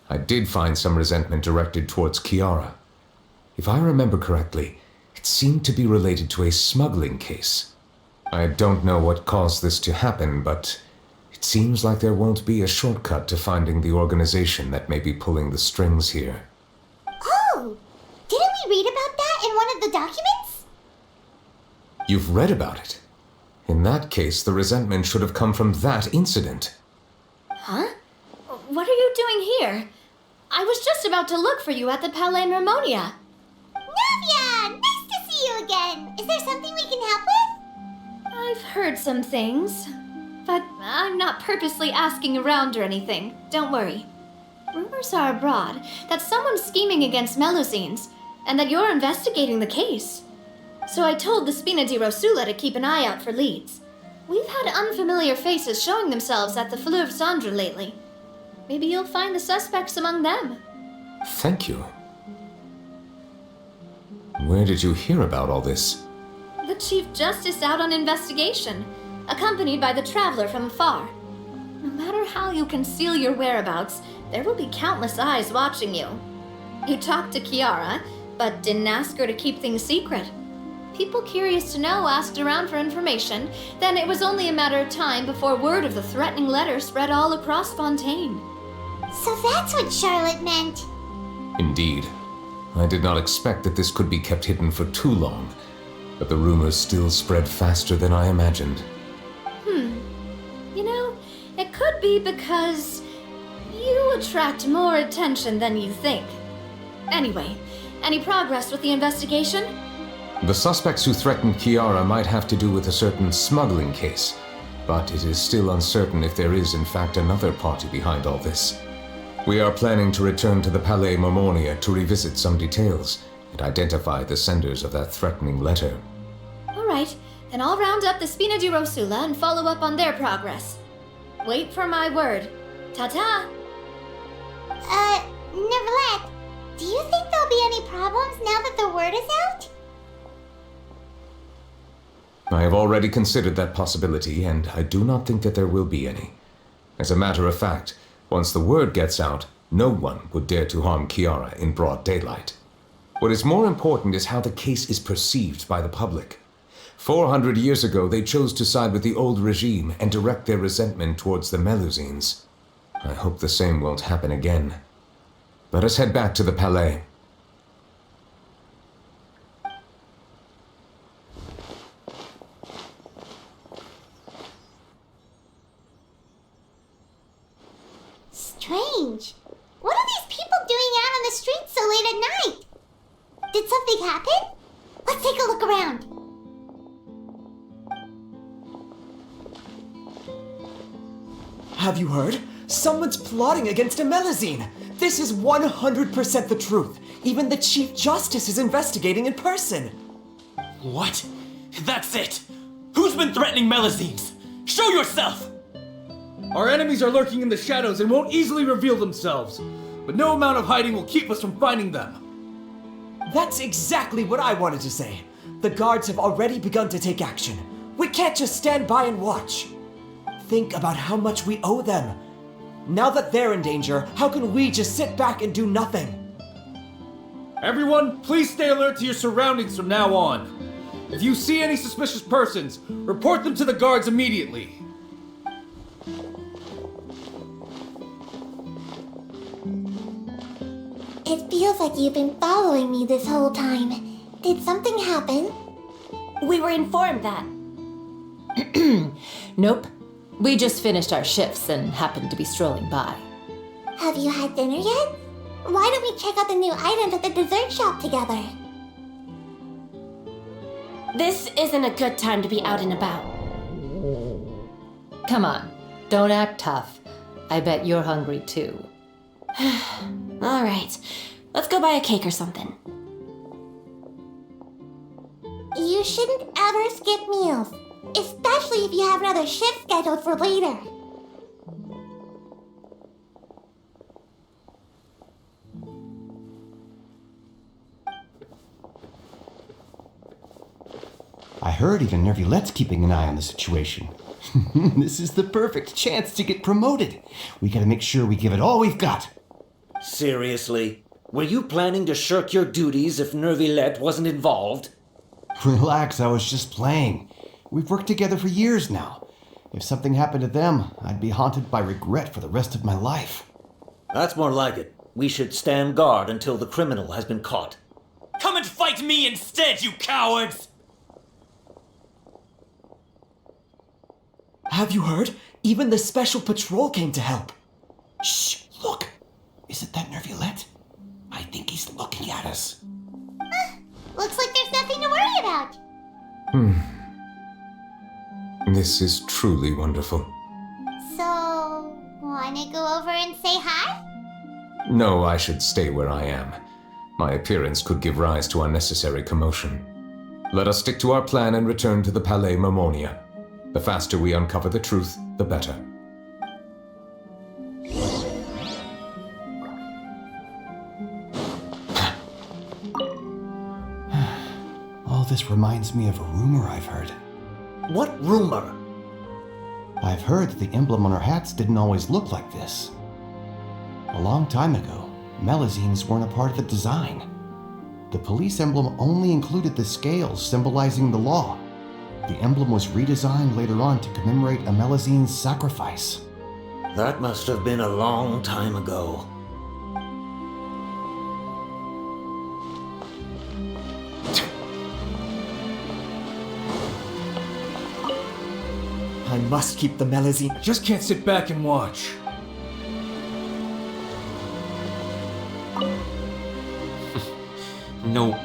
I did find some resentment directed towards Kiara. If I remember correctly, it seemed to be related to a smuggling case. I don't know what caused this to happen, but it seems like there won't be a shortcut to finding the organization that may be pulling the strings here. Oh! Didn't we read about that in one of the documents? You've read about it? In that case, the resentment should have come from that incident. Huh? What are you doing here? I was just about to look for you at the Palais Mermonia. Navia! Nice to see you again! Is there something we can help with? I've heard some things, but I'm not purposely asking around or anything. Don't worry. Rumors are abroad that someone's scheming against Melusines, and that you're investigating the case. So I told the Spina di Rosula to keep an eye out for leads. We've had unfamiliar faces showing themselves at the Fleuve Cendre lately. Maybe you'll find the suspects among them. Thank you. Where did you hear about all this? The Chief Justice out on investigation, accompanied by the Traveler from afar. No matter how you conceal your whereabouts, there will be countless eyes watching you. You talked to Kiara, but didn't ask her to keep things secret. People curious to know asked around for information, then it was only a matter of time before word of the threatening letter spread all across Fontaine. So that's what Charlotte meant. Indeed. I did not expect that this could be kept hidden for too long, but the rumors still spread faster than I imagined. You know, it could be because you attract more attention than you think. Anyway, any progress with the investigation? The suspects who threatened Kiara might have to do with a certain smuggling case, but it is still uncertain if there is in fact another party behind all this. We are planning to return to the Palais Mermonia to revisit some details and identify the senders of that threatening letter. All right, then I'll round up the Spina di Rosula and follow up on their progress. Wait for my word. Ta-ta! Neuvilette, do you think there'll be any problems now that the word is out? I have already considered that possibility, and I do not think that there will be any. As a matter of fact, once the word gets out, no one would dare to harm Kiara in broad daylight. What is more important is how the case is perceived by the public. 400 years ago, they chose to side with the old regime and direct their resentment towards the Melusines. I hope the same won't happen again. Let us head back to the Palais. Strange. What are these people doing out on the streets so late at night? Did something happen? Let's take a look around. Have you heard? Someone's plotting against a Melusine. This is 100% the truth. Even the Chief Justice is investigating in person. What? That's it! Who's been threatening Melusines? Show yourself! Our enemies are lurking in the shadows and won't easily reveal themselves. But no amount of hiding will keep us from finding them. That's exactly what I wanted to say. The guards have already begun to take action. We can't just stand by and watch. Think about how much we owe them. Now that they're in danger, how can we just sit back and do nothing? Everyone, please stay alert to your surroundings from now on. If you see any suspicious persons, report them to the guards immediately. feels like you've been following me this whole time. Did something happen? We were informed that. Nope. We just finished our shifts and happened to be strolling by. Have you had dinner yet? Why don't we check out the new items at the dessert shop together? This isn't a good time to be out and about. Come on, don't act tough. I bet you're hungry too. All right, let's go buy a cake or something. You shouldn't ever skip meals, especially if you have another shift scheduled for later. I heard even Neuvillette's keeping an eye on the situation. This is the perfect chance to get promoted. We gotta make sure we give it all we've got. Seriously? Were you planning to shirk your duties if Neuvilette wasn't involved? Relax, I was just playing. We've worked together for years now. If something happened to them, I'd be haunted by regret for the rest of my life. That's more like it. We should stand guard until the criminal has been caught. Come and fight me instead, you cowards! Have you heard? Even the special patrol came to help. Shh, look. Isn't that Neuvilette? I think he's looking at us. Looks like there's nothing to worry about. This is truly wonderful. So, wanna go over and say hi? No, I should stay where I am. My appearance could give rise to unnecessary commotion. Let us stick to our plan and return to the Palais Mermonia. The faster we uncover the truth, the better. All this reminds me of a rumor I've heard. What rumor? I've heard that the emblem on our hats didn't always look like this. A long time ago, Melazines weren't a part of the design. The police emblem only included the scales symbolizing the law. The emblem was redesigned later on to commemorate a Melazine's sacrifice. That must have been a long time ago. I must keep the Melazine. I just can't sit back and watch. No.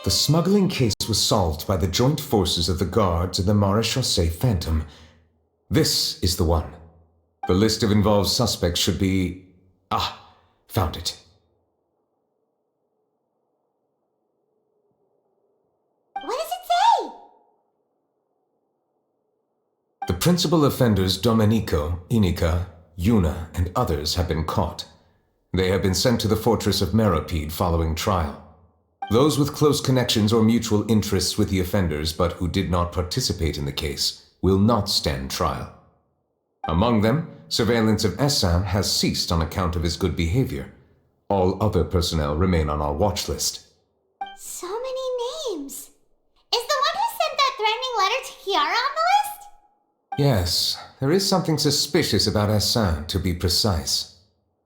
The smuggling case was solved by the joint forces of the guards and the Maréchaussée Phantom. This is the one. The list of involved suspects should be... found it. What does it say? The principal offenders Domenico, Inica, Yuna, and others have been caught. They have been sent to the fortress of Meropide following trial. Those with close connections or mutual interests with the offenders but who did not participate in the case will not stand trial. Among them, surveillance of Essan has ceased on account of his good behavior. All other personnel remain on our watch list. So many names. Is the one who sent that threatening letter to Kiara on the list? Yes, there is something suspicious about Essan, to be precise.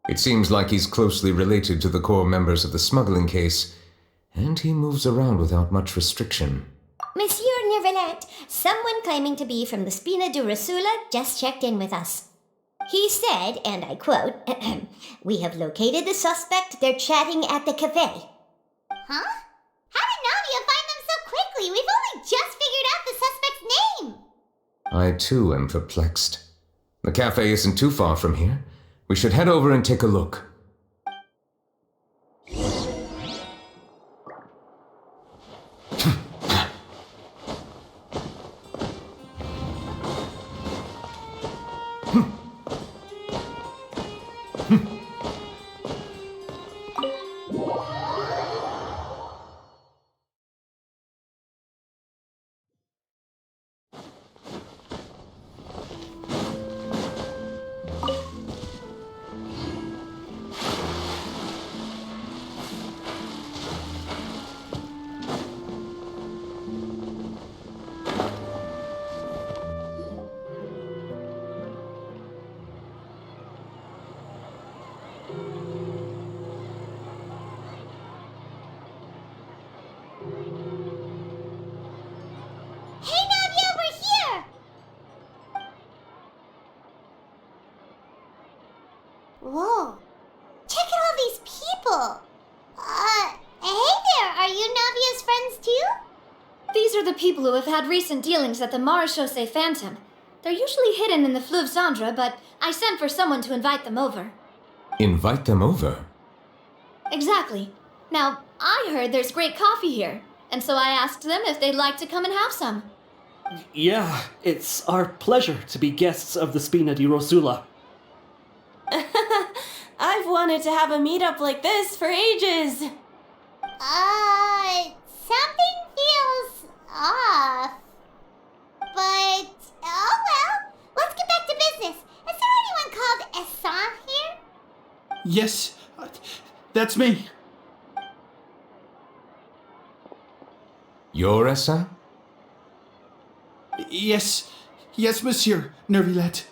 It seems like he's closely related to the core members of the smuggling case, and he moves around without much restriction. Monsieur Neuvilette, someone claiming to be from the Spina de Rasula just checked in with us. He said, and I quote, "We have located the suspect. They're chatting at the cafe." Huh? How did Nadia find them so quickly? We've only just figured out the suspect's name. I too am perplexed. The cafe isn't too far from here. We should head over and take a look. Hey, Navia, we're here! Whoa. Check out all these people. Hey there, are you Navia's friends too? These are the people who have had recent dealings at the Marechaussee Phantom. They're usually hidden in the Fleuve Cendre, but I sent for someone to invite them over. Invite them over? Exactly. Now, I heard there's great coffee here, and so I asked them if they'd like to come and have some. Yeah, it's our pleasure to be guests of the Spina di Rosula. I've wanted to have a meetup like this for ages. Something feels off. But, oh well, let's get back to business. Is there anyone called Essan here? Yes, that's me. You're Essa? Yes, monsieur, Neuvilette.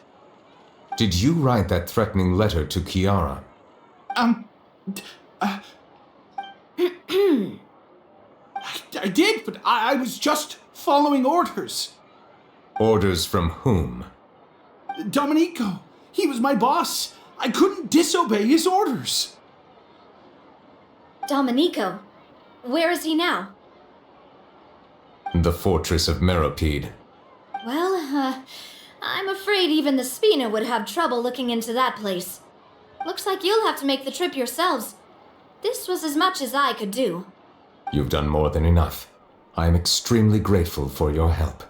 Did you write that threatening letter to Kiara? I did, but I was just following orders. Orders from whom? Domenico. He was my boss. I couldn't disobey his orders. Domenico? Where is he now? The fortress of Meropide. Well, I'm afraid even the Spina would have trouble looking into that place. Looks like you'll have to make the trip yourselves. This was as much as I could do. You've done more than enough. I am extremely grateful for your help.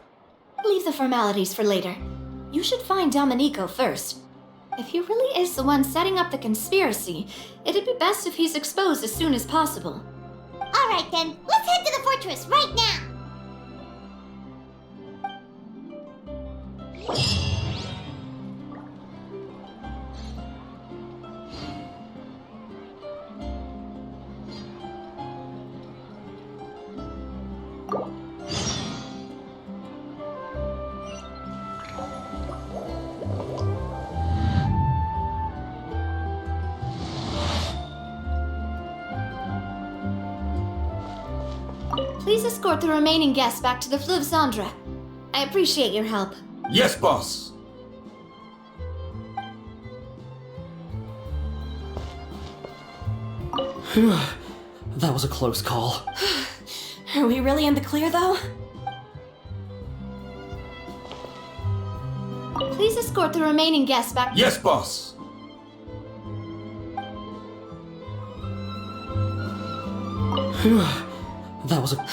Leave the formalities for later. You should find Domenico first. If he really is the one setting up the conspiracy, it'd be best if he's exposed as soon as possible. Alright then, let's head to the fortress right now! Please escort the remaining guests back to the Fleuve Cendre. I appreciate your help. Yes, boss. That was a close call. Are we really in the clear, though? Please escort the remaining guests back. Yes, boss. That was a...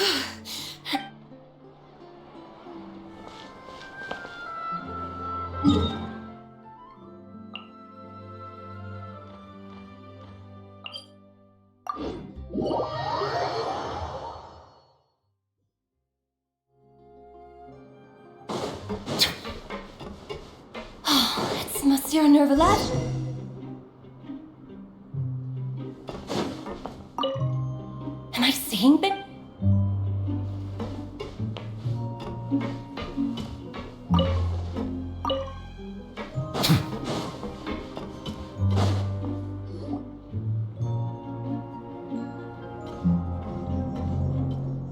It's Monsieur Neuvilette. Am I seeing things?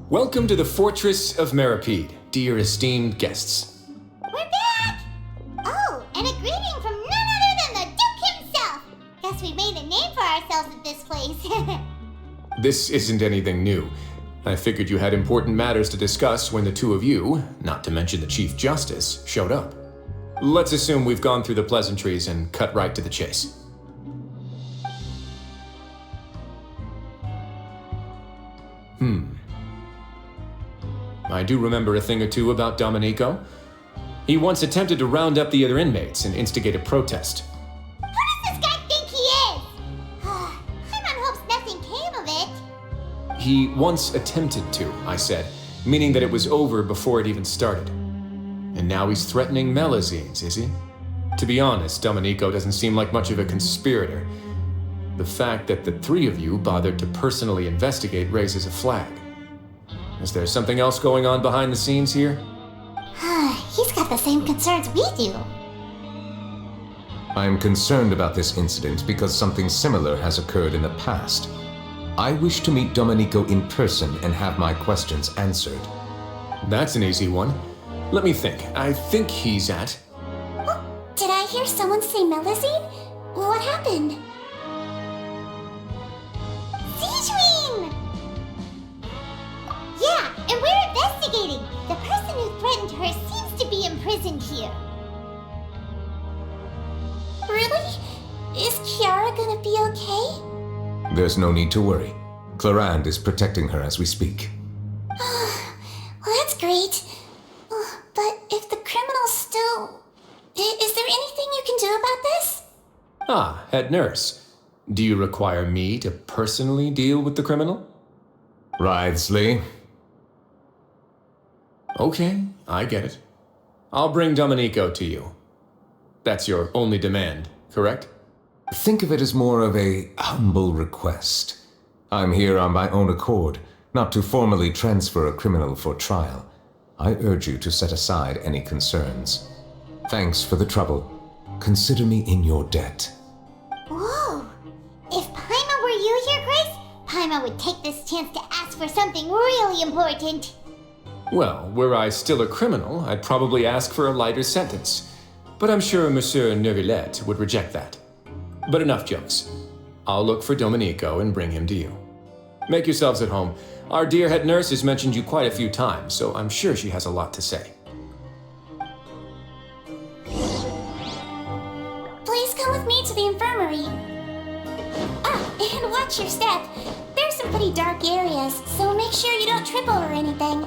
Welcome to the Fortress of Meropide, dear esteemed guests. We're back! Oh, and a greeting from none other than the Duke himself! Guess we made a name for ourselves at this place. This isn't anything new. I figured you had important matters to discuss when the two of you, not to mention the Chief Justice, showed up. Let's assume we've gone through the pleasantries and cut right to the chase. I do remember a thing or two about Domenico. He once attempted to round up the other inmates and instigate a protest. Who does this guy think he He once attempted to, I said, meaning that it was over before it even started. And now he's threatening Melazines, is he? To be honest, Domenico doesn't seem like much of a conspirator. The fact that the three of you bothered to personally investigate raises a flag. Is there something else going on behind the scenes here? He's got the same concerns we do. I am concerned about this incident because something similar has occurred in the past. I wish to meet Domenico in person and have my questions answered. That's an easy one. Let me think. I think he's at... Did I hear someone say Melazine? What happened? Sijuin! Yeah, and we're investigating. The person who threatened her seems to be imprisoned here. Really? Is Kiara gonna be okay? There's no need to worry. Clarande is protecting her as we speak. Well, that's great. But if the criminal's still... Is there anything you can do about this? Ah, head nurse. Do you require me to personally deal with the criminal? Wriothesley. Okay, I get it. I'll bring Domenico to you. That's your only demand, correct? Think of it as more of a humble request. I'm here on my own accord, not to formally transfer a criminal for trial. I urge you to set aside any concerns. Thanks for the trouble. Consider me in your debt. Whoa! If Paimon were you here, Grace, Paimon would take this chance to ask for something really important. Well, were I still a criminal, I'd probably ask for a lighter sentence. But I'm sure Monsieur Neuvilette would reject that. But enough jokes. I'll look for Domenico and bring him to you. Make yourselves at home. Our dear head nurse has mentioned you quite a few times, so I'm sure she has a lot to say. Please come with me to the infirmary. And watch your step. There's some pretty dark areas, so make sure you don't trip over anything.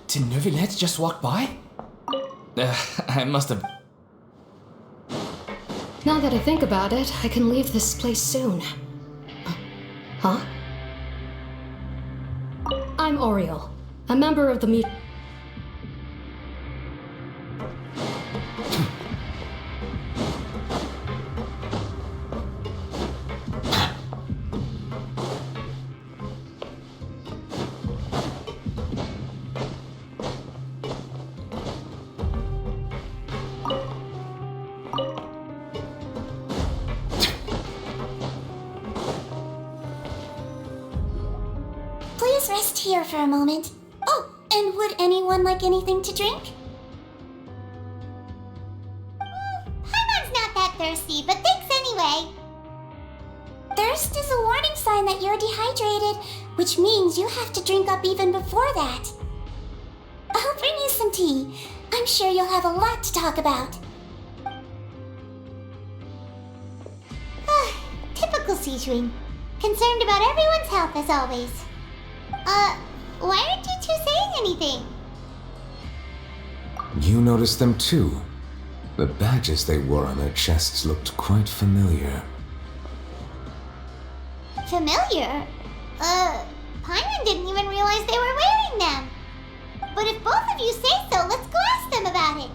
Did Neuvilette just walk by? I must have... Now that I think about it, I can leave this place soon. Huh? I'm Oriel, a member of the Please rest here for a moment. Oh, and would anyone like anything to drink? Paimon's not that thirsty, but thanks anyway. Thirst is a warning sign that you're dehydrated, which means you have to drink up even before that. I'll bring you some tea. I'm sure you'll have a lot to talk about. Typical Sijuin. Concerned about everyone's health as always. Why aren't you two saying anything? You noticed them too. The badges they wore on their chests looked quite familiar. Familiar? Paimon didn't even realize they were wearing them. but if both of you say so, let's go ask them about it.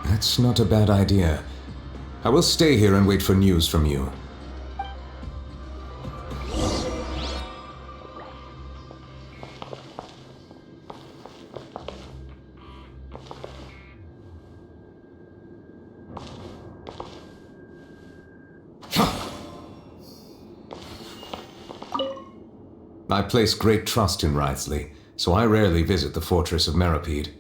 That's not a bad idea. I will stay here and wait for news from you. I place great trust in Wriothesley, so I rarely visit the fortress of Meripede.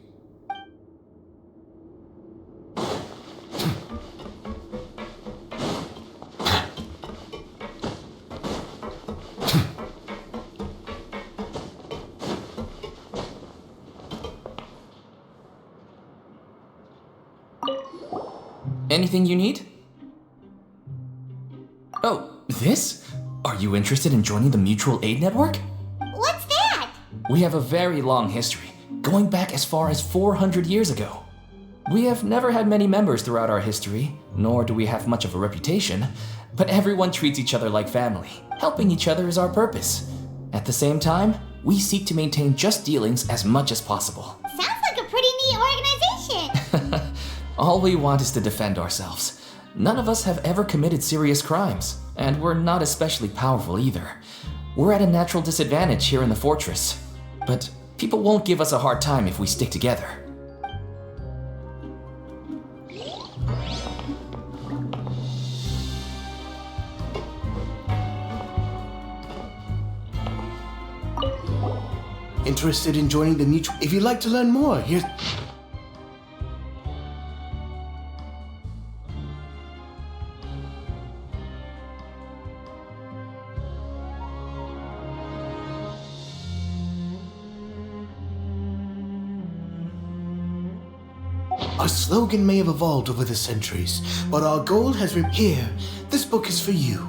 Anything you need? Oh, this? Are you interested in joining the Mutual Aid Network? What's that? We have a very long history, going back as far as 400 years ago. We have never had many members throughout our history, nor do we have much of a reputation, but everyone treats each other like family. Helping each other is our purpose. At the same time, we seek to maintain just dealings as much as possible. Sounds like a pretty neat organization. All we want is to defend ourselves. None of us have ever committed serious crimes, and we're not especially powerful either. We're at a natural disadvantage here in the fortress, but people won't give us a hard time if we stick together. Interested in joining the Mutual? If you'd like to learn more, here's... Our slogan may have evolved over the centuries, but our goal has been here. This book is for you.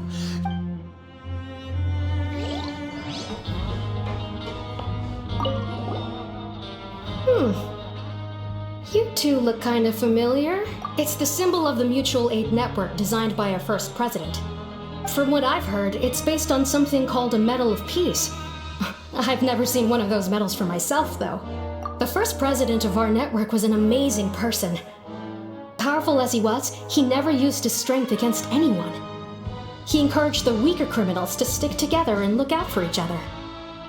You two look kind of familiar. It's the symbol of the Mutual Aid Network designed by our first president. From what I've heard, it's based on something called a Medal of Peace. I've never seen one of those medals for myself, though. The first president of our network was an amazing person. Powerful as he was, he never used his strength against anyone. He encouraged the weaker criminals to stick together and look out for each other.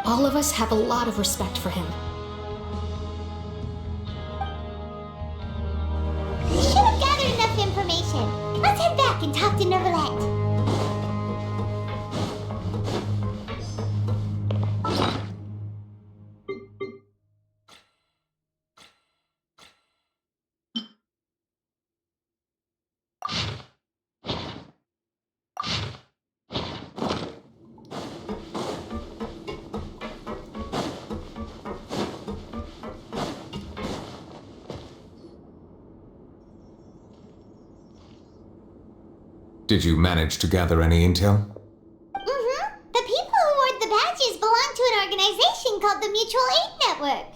All of us have a lot of respect for him. We should have gathered enough information. Let's head back and talk to Neuvilette. Did you manage to gather any intel? The people who award the badges belong to an organization called the Mutual Aid Network.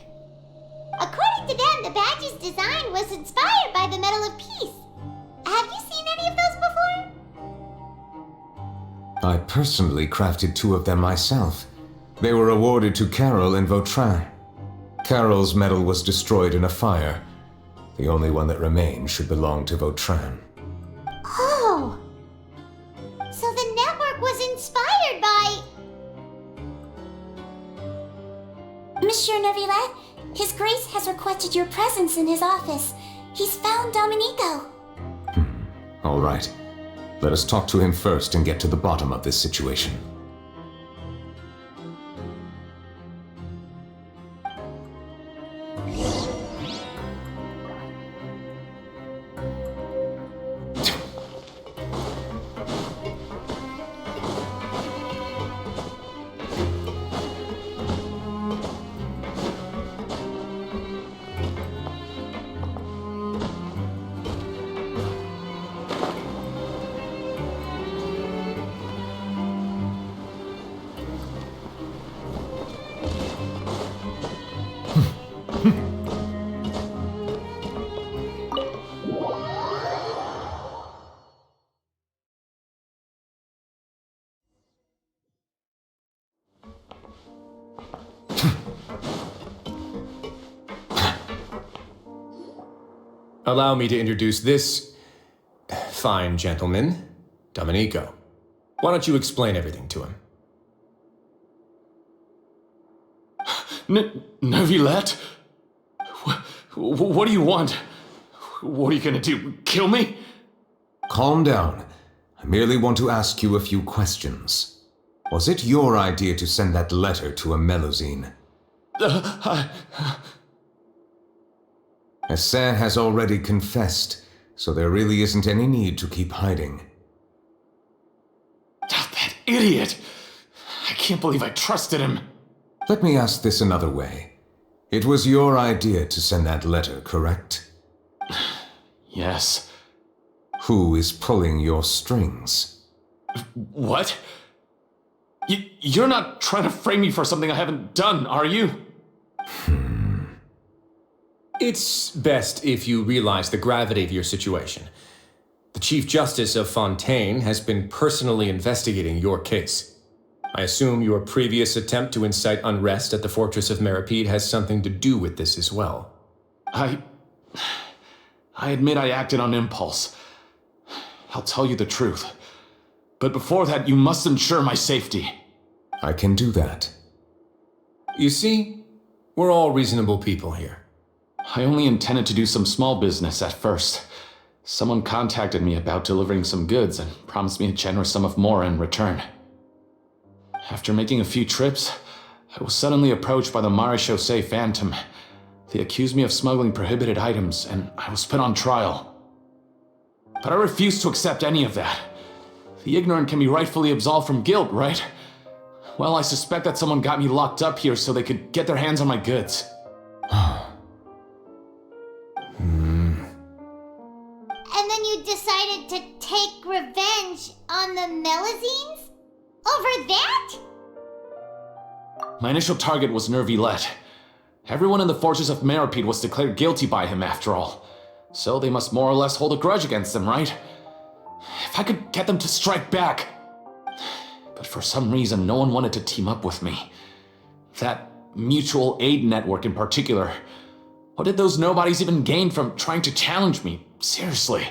According to them, the badge's design was inspired by the Medal of Peace. Have you seen any of those before? I personally crafted 2 of them myself. They were awarded to Carol and Vautrin. Carol's medal was destroyed in a fire. The only one that remained should belong to Vautrin. Oh! So the network was inspired by... Monsieur Neuvilette, His Grace has requested your presence in his office. He's found Domenico. All right. Let us talk to him first and get to the bottom of this situation. Allow me to introduce this fine gentleman, Domenico. Why don't you explain everything to him? Neuvilette? What do you want? What are you gonna do? Kill me? Calm down. I merely want to ask you a few questions. Was it your idea to send that letter to a Melusine? Hassan has already confessed, so there really isn't any need to keep hiding. That idiot! I can't believe I trusted him. Let me ask this another way. It was your idea to send that letter, correct? Yes. Who is pulling your strings? What? You're not trying to frame me for something I haven't done, are you? It's best if you realize the gravity of your situation. The Chief Justice of Fontaine has been personally investigating your case. I assume your previous attempt to incite unrest at the Fortress of Meripede has something to do with this as well. I admit I acted on impulse. I'll tell you the truth. But before that, you must ensure my safety. I can do that. You see, we're all reasonable people here. I only intended to do some small business at first. Someone contacted me about delivering some goods and promised me a generous sum of more in return. After making a few trips, I was suddenly approached by the Marechaussee Phantom. They accused me of smuggling prohibited items, and I was put on trial. But I refused to accept any of that. The ignorant can be rightfully absolved from guilt, right? Well, I suspect that someone got me locked up here so they could get their hands on my goods. And then you decided to take revenge on the Melusines? Over that? My initial target was Neuvilette. Everyone in the Fortress of Meripede was declared guilty by him, after all. So they must more or less hold a grudge against him, right? If I could get them to strike back. But for some reason, no one wanted to team up with me. That mutual aid network in particular. What did those nobodies even gain from trying to challenge me? Seriously.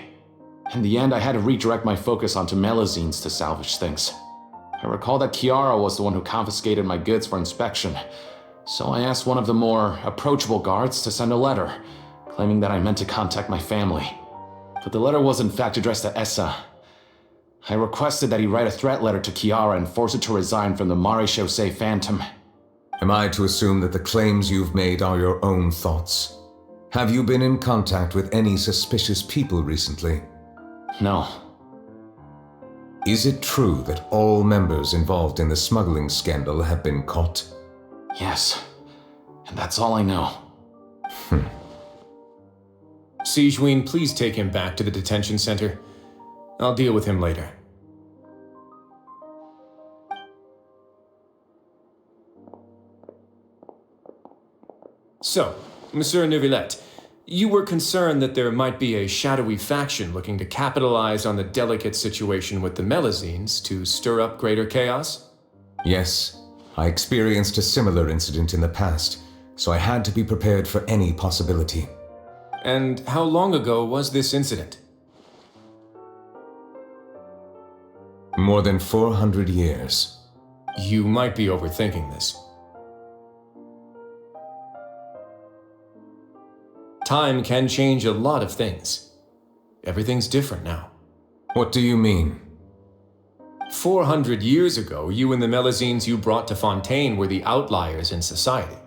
In the end, I had to redirect my focus onto Melusines to salvage things. I recall that Chiara was the one who confiscated my goods for inspection, so I asked one of the more approachable guards to send a letter, claiming that I meant to contact my family. But the letter was in fact addressed to Essa. I requested that he write a threat letter to Chiara and force her to resign from the Marechaussee Phantom. Am I to assume that the claims you've made are your own thoughts? Have you been in contact with any suspicious people recently? No. Is it true that all members involved in the smuggling scandal have been caught? Yes. And that's all I know. Sigewinne, please take him back to the detention center. I'll deal with him later. So, Monsieur Neuvilette, you were concerned that there might be a shadowy faction looking to capitalize on the delicate situation with the Melusines to stir up greater chaos? Yes. I experienced a similar incident in the past, so I had to be prepared for any possibility. And how long ago was this incident? More than 400 years. You might be overthinking this. Time can change a lot of things. Everything's different now. What do you mean? 400 years ago, you and the Melusines you brought to Fontaine were the outliers in society.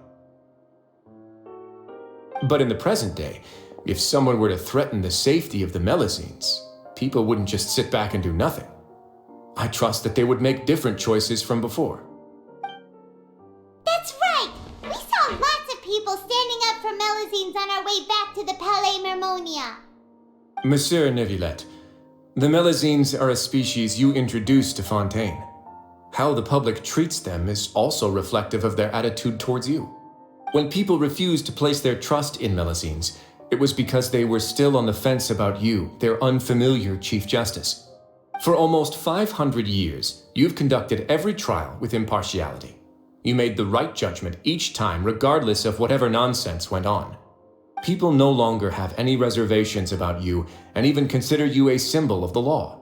But in the present day, if someone were to threaten the safety of the Melusines, people wouldn't just sit back and do nothing. I trust that they would make different choices from before. That's right! We saw lots of people standing up for Melusines on our way back to the Palais Mermonia. Monsieur Neuvilette, the Melusines are a species you introduced to Fontaine. How the public treats them is also reflective of their attitude towards you. When people refused to place their trust in Melusines, it was because they were still on the fence about you, their unfamiliar Chief Justice. For almost 500 years, you've conducted every trial with impartiality. You made the right judgment each time, regardless of whatever nonsense went on. People no longer have any reservations about you and even consider you a symbol of the law.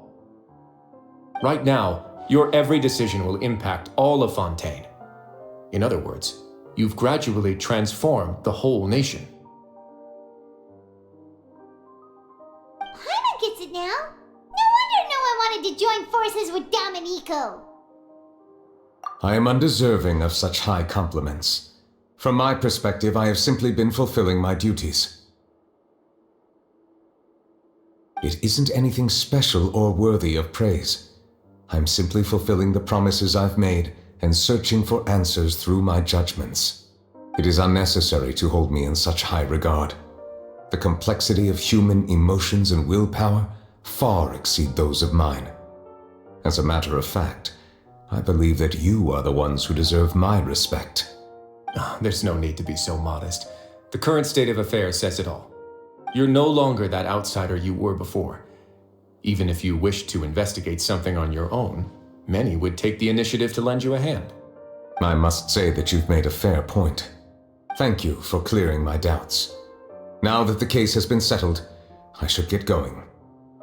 Right now, your every decision will impact all of Fontaine. In other words, you've gradually transformed the whole nation. Paimon gets it now. No wonder no one wanted to join forces with Domenico. I am undeserving of such high compliments. From my perspective, I have simply been fulfilling my duties. It isn't anything special or worthy of praise. I'm simply fulfilling the promises I've made and searching for answers through my judgments. It is unnecessary to hold me in such high regard. The complexity of human emotions and willpower far exceed those of mine. As a matter of fact, I believe that you are the ones who deserve my respect. There's no need to be so modest. The current state of affairs says it all. You're no longer that outsider you were before. Even if you wished to investigate something on your own, many would take the initiative to lend you a hand. I must say that you've made a fair point. Thank you for clearing my doubts. Now that the case has been settled, I should get going.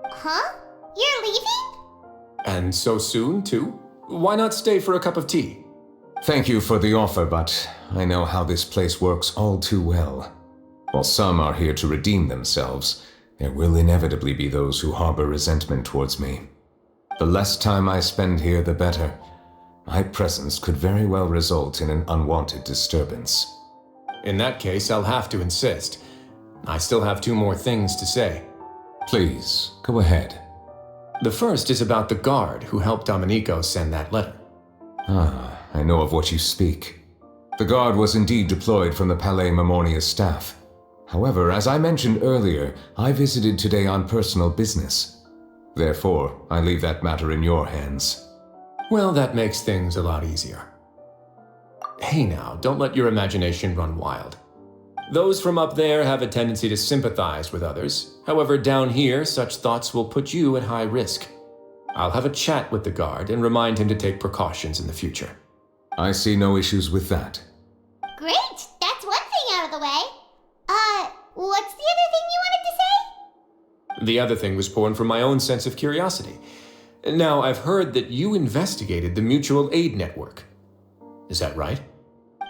Huh? You're leaving? And so soon, too? Why not stay for a cup of tea? Thank you for the offer, but I know how this place works all too well. While some are here to redeem themselves, there will inevitably be those who harbor resentment towards me. The less time I spend here, the better. My presence could very well result in an unwanted disturbance. In that case, I'll have to insist. I still have 2 more things to say. Please, go ahead. The first is about the guard who helped Domenico send that letter. I know of what you speak. The guard was indeed deployed from the Palais Memoria's staff. However, as I mentioned earlier, I visited today on personal business. Therefore, I leave that matter in your hands. Well, that makes things a lot easier. Hey now, don't let your imagination run wild. Those from up there have a tendency to sympathize with others. However, down here, such thoughts will put you at high risk. I'll have a chat with the guard and remind him to take precautions in the future. I see no issues with that. Great! That's one thing out of the way. What's the other thing you wanted to say? The other thing was born from my own sense of curiosity. Now, I've heard that you investigated the mutual aid network. Is that right?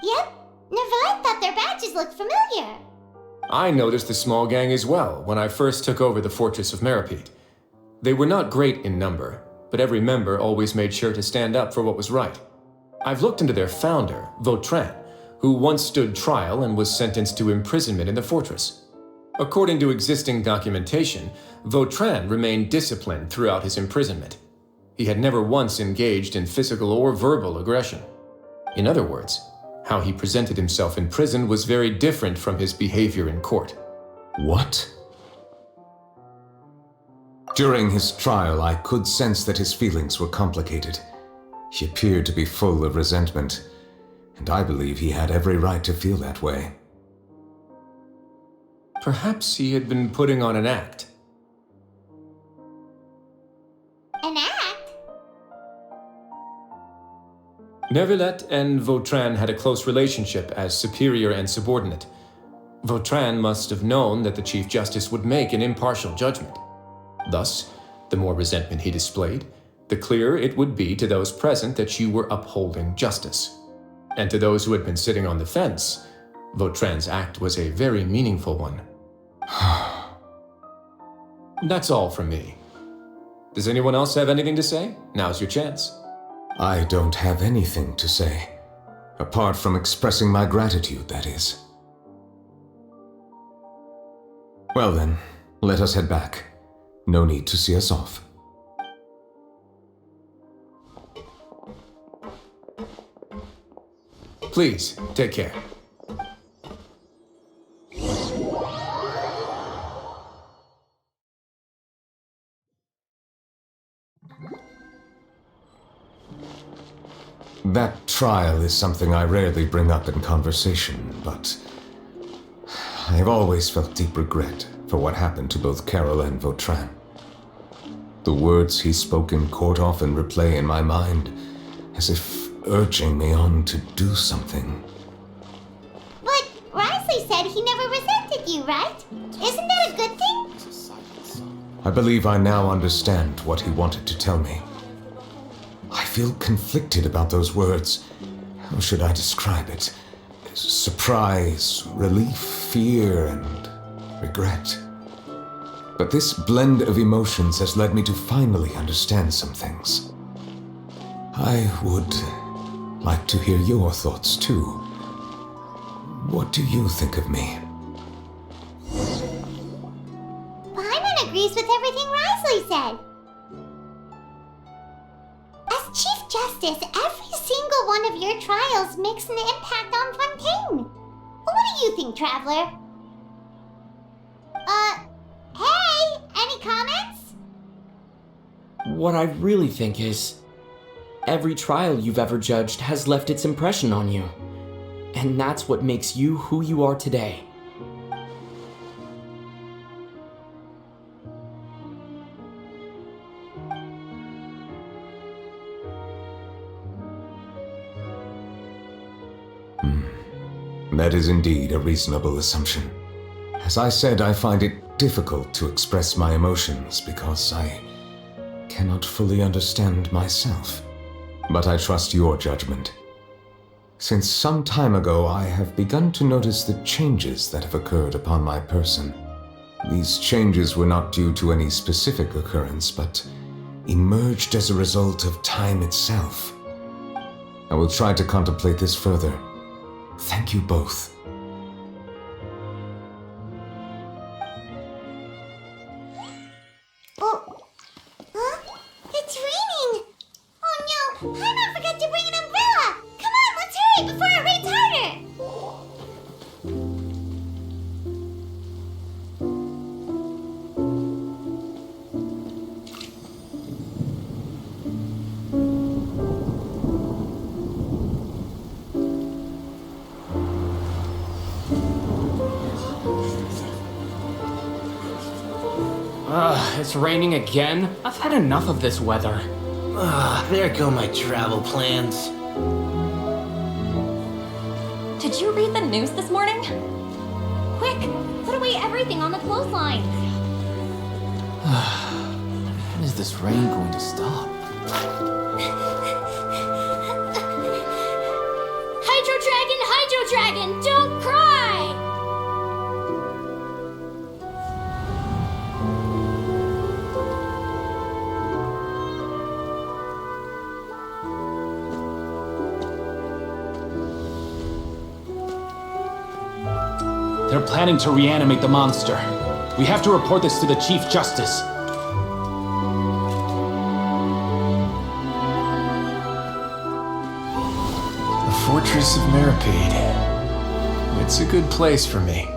Yep. Neuvilette thought their badges looked familiar. I noticed the small gang as well when I first took over the fortress of Meripede. They were not great in number, but every member always made sure to stand up for what was right. I've looked into their founder, Vautrin, who once stood trial and was sentenced to imprisonment in the fortress. According to existing documentation, Vautrin remained disciplined throughout his imprisonment. He had never once engaged in physical or verbal aggression. In other words, how he presented himself in prison was very different from his behavior in court. What? During his trial, I could sense that his feelings were complicated. He appeared to be full of resentment, and I believe he had every right to feel that way. Perhaps he had been putting on an act. An act? Neuvilette and Vautrin had a close relationship as superior and subordinate. Vautrin must have known that the Chief Justice would make an impartial judgment. Thus, the more resentment he displayed, the clearer it would be to those present that you were upholding justice. And to those who had been sitting on the fence, Vautrin's act was a very meaningful one. That's all from me. Does anyone else have anything to say? Now's your chance. I don't have anything to say, apart from expressing my gratitude, that is. Well then, let us head back. No need to see us off. Please, take care. That trial is something I rarely bring up in conversation, but I have always felt deep regret for what happened to both Carol and Vautrin. The words he spoke in court often replay in my mind, as if urging me on to do something. But Risley said he never resented with you, right? Isn't that a good thing? I believe I now understand what he wanted to tell me. I feel conflicted about those words. How should I describe it? Surprise, relief, fear, and regret. But this blend of emotions has led me to finally understand some things. I would like to hear your thoughts too. What do you think of me? Paimon agrees with everything Risley said. As Chief Justice, every single one of your trials makes an impact on Fontaine. What do you think, Traveler? Hey, any comments? What I really think is, every trial you've ever judged has left its impression on you. And that's what makes you who you are today. That is indeed a reasonable assumption. As I said, I find it difficult to express my emotions because I cannot fully understand myself. But I trust your judgment. Since some time ago, I have begun to notice the changes that have occurred upon my person. These changes were not due to any specific occurrence, but emerged as a result of time itself. I will try to contemplate this further. Thank you both. It's raining! Oh no, Paimon forgot to bring an umbrella! Come on, let's hurry before it rains harder! It's raining again? I've had enough of this weather. There go my travel plans. Did you read the news this morning? Quick, put away everything on the clothesline. When is this rain going to stop? Hydro Dragon, don't cry! They're planning to reanimate the monster. We have to report this to the Chief Justice. The Fortress of Meripede. It's a good place for me.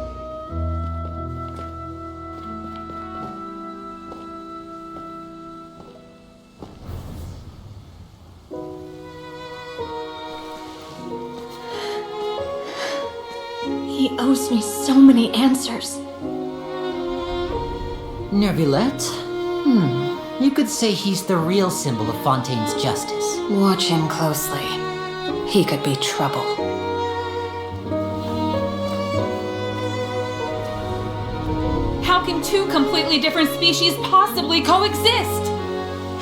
He owes me so many answers. Neuvilette? You could say he's the real symbol of Fontaine's justice. Watch him closely. He could be trouble. How can two completely different species possibly coexist?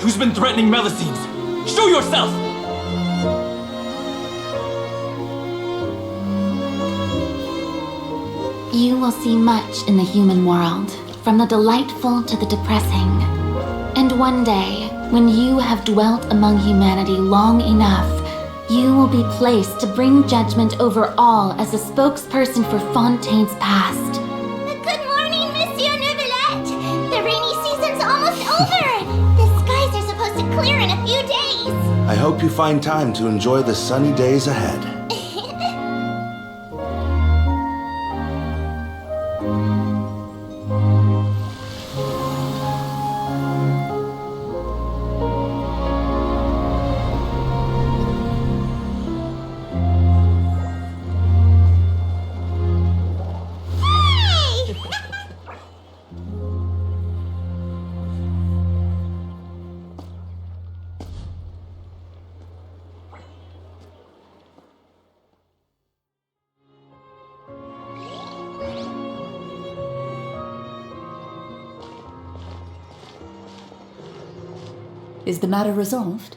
Who's been threatening Melusines? Show yourself! You will see much in the human world, from the delightful to the depressing. And one day, when you have dwelt among humanity long enough, you will be placed to bring judgment over all as a spokesperson for Fontaine's past. Good morning, Monsieur Neuvilette! The rainy season's almost over! The skies are supposed to clear in a few days! I hope you find time to enjoy the sunny days ahead. Is the matter resolved?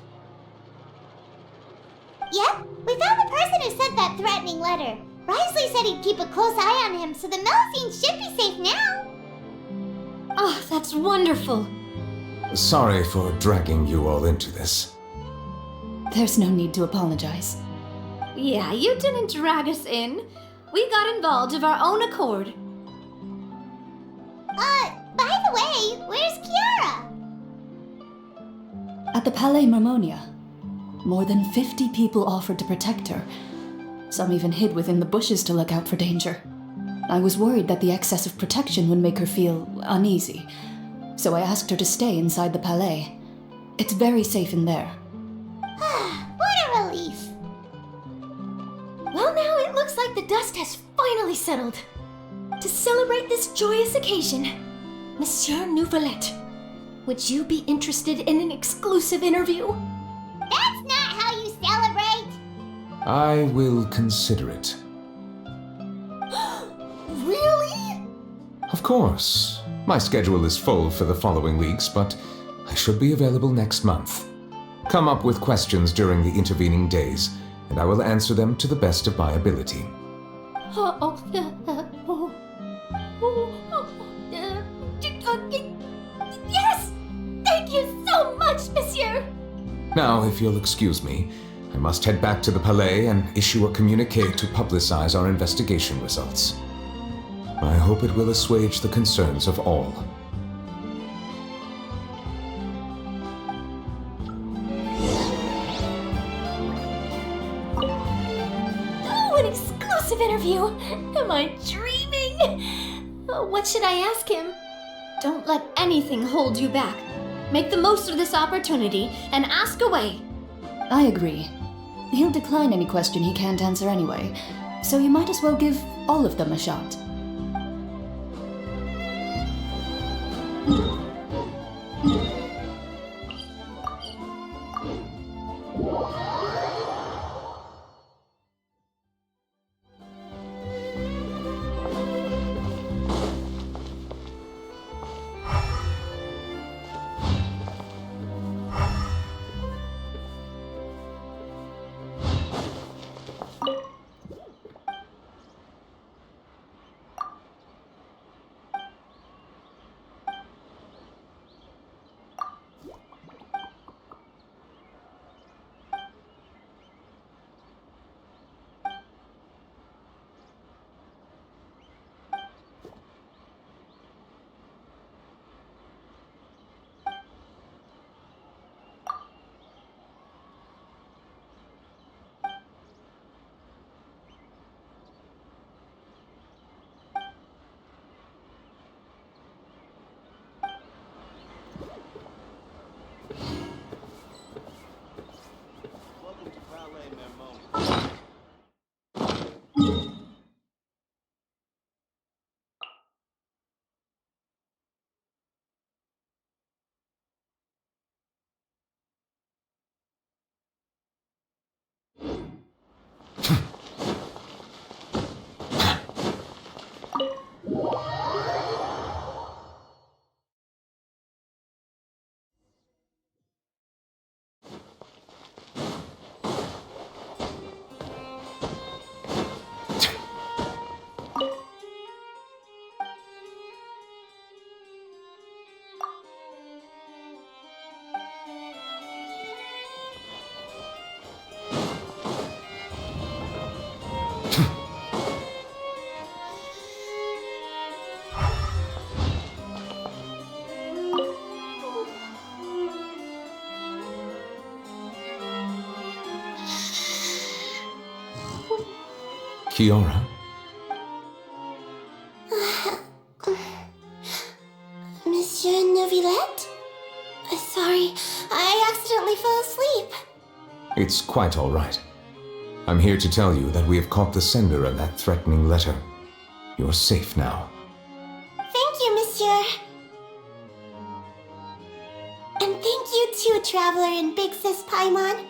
Yep, we found the person who sent that threatening letter. Risley said he'd keep a close eye on him, so the Melusine should be safe now. Oh, that's wonderful. Sorry for dragging you all into this. There's no need to apologize. Yeah, you didn't drag us in. We got involved of our own accord. By the way, where's Kiara? At the Palais Marmonia. More than 50 people offered to protect her. Some even hid within the bushes to look out for danger. I was worried that the excess of protection would make her feel uneasy, so I asked her to stay inside the Palais. It's very safe in there. What a relief. Well, now it looks like the dust has finally settled. To celebrate this joyous occasion, Monsieur Neuvilette, would you be interested in an exclusive interview? That's not how you celebrate. I will consider it. Really? Of course. My schedule is full for the following weeks, but I should be available next month. Come up with questions during the intervening days, and I will answer them to the best of my ability. Yes! Thank you so much, Monsieur! Now, if you'll excuse me, I must head back to the Palais and issue a communiqué to publicize our investigation results. I hope it will assuage the concerns of all. Oh, an exclusive interview! Am I dreaming? What should I ask him? Don't let anything hold you back. Make the most of this opportunity and ask away. I agree. He'll decline any question he can't answer anyway, so you might as well give all of them a shot. Kiara? Monsieur Neuvilette? Sorry, I accidentally fell asleep. It's quite all right. I'm here to tell you that we have caught the sender of that threatening letter. You're safe now. Thank you, Monsieur. And thank you too, Traveler and Big Sis Paimon.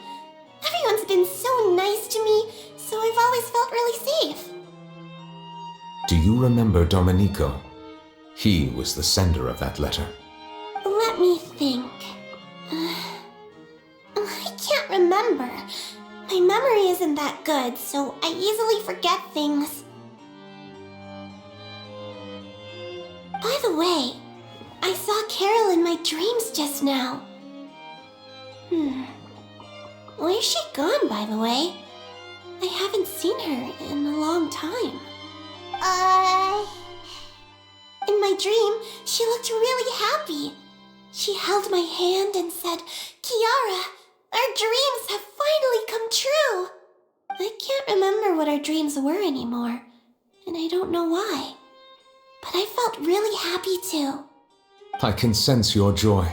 Everyone's been so nice to me, so I've always felt really safe. Do you remember Domenico? He was the sender of that letter. Let me think. remember. My memory isn't that good, so I easily forget things. By the way, I saw Carol in my dreams just now. Where's she gone, by the way? I haven't seen her in a long time. In my dream, she looked really happy. She held my hand and said, "Kiara, our dreams have finally come true." I can't remember what our dreams were anymore, and I don't know why. But I felt really happy too. I can sense your joy.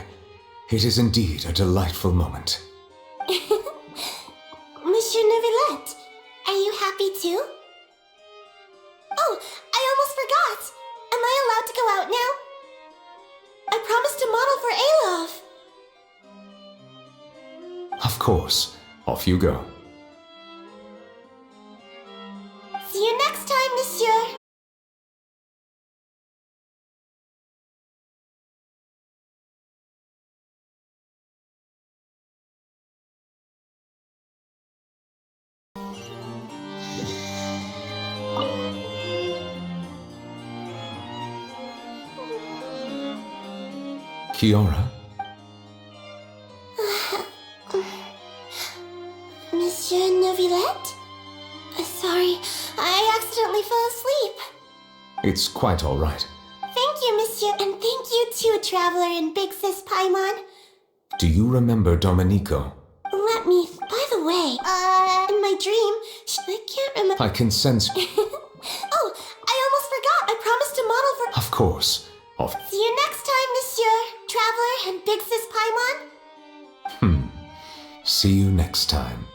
It is indeed a delightful moment. Monsieur Neuvilette, are you happy too? Oh, I almost forgot! Am I allowed to go out now? I promised to model for Alof. Of course. Off you go. See you next time, monsieur. Kiara? Monsieur Neuvilette? Sorry, I accidentally fell asleep. It's quite all right. Thank you, monsieur, and thank you too, Traveler and Big Sis Paimon. Do you remember Domenico? Let me... By the way, in my dream, I can't remember... I can sense... Oh, I almost forgot. I promised to model for... Of course. Off... See you next time, monsieur, Traveler and Big Sis Paimon. See you next time.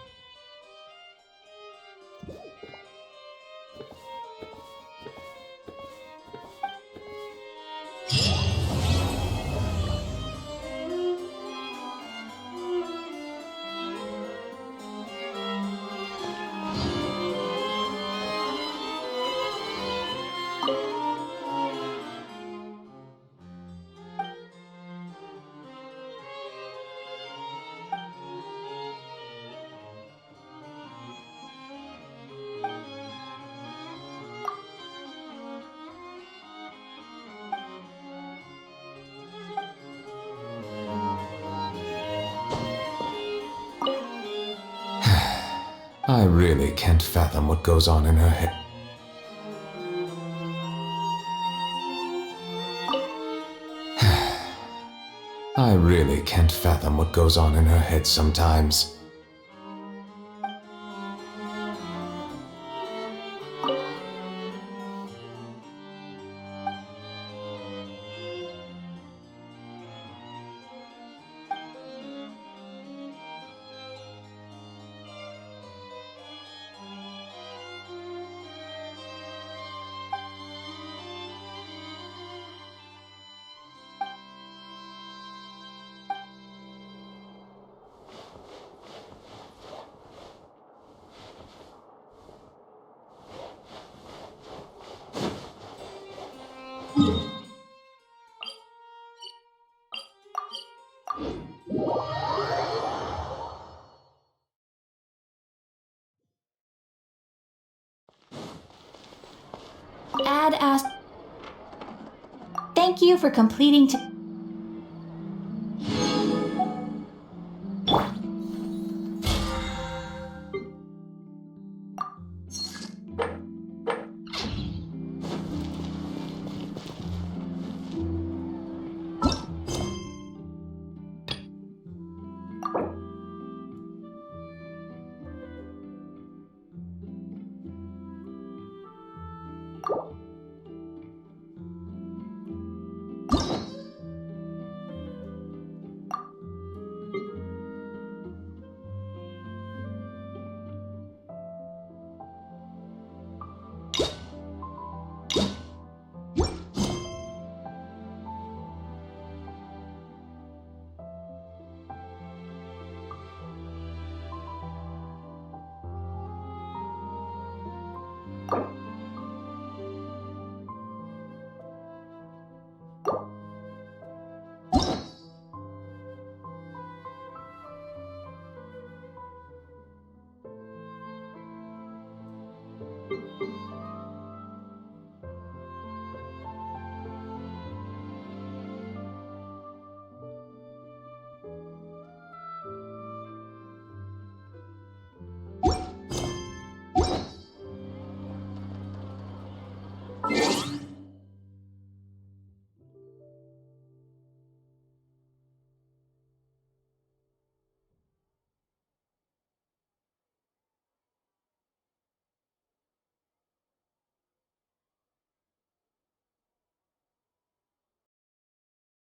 I really can't fathom what goes on in her head. I really can't fathom what goes on in her head sometimes. Ad asked. Thank you for completing to. You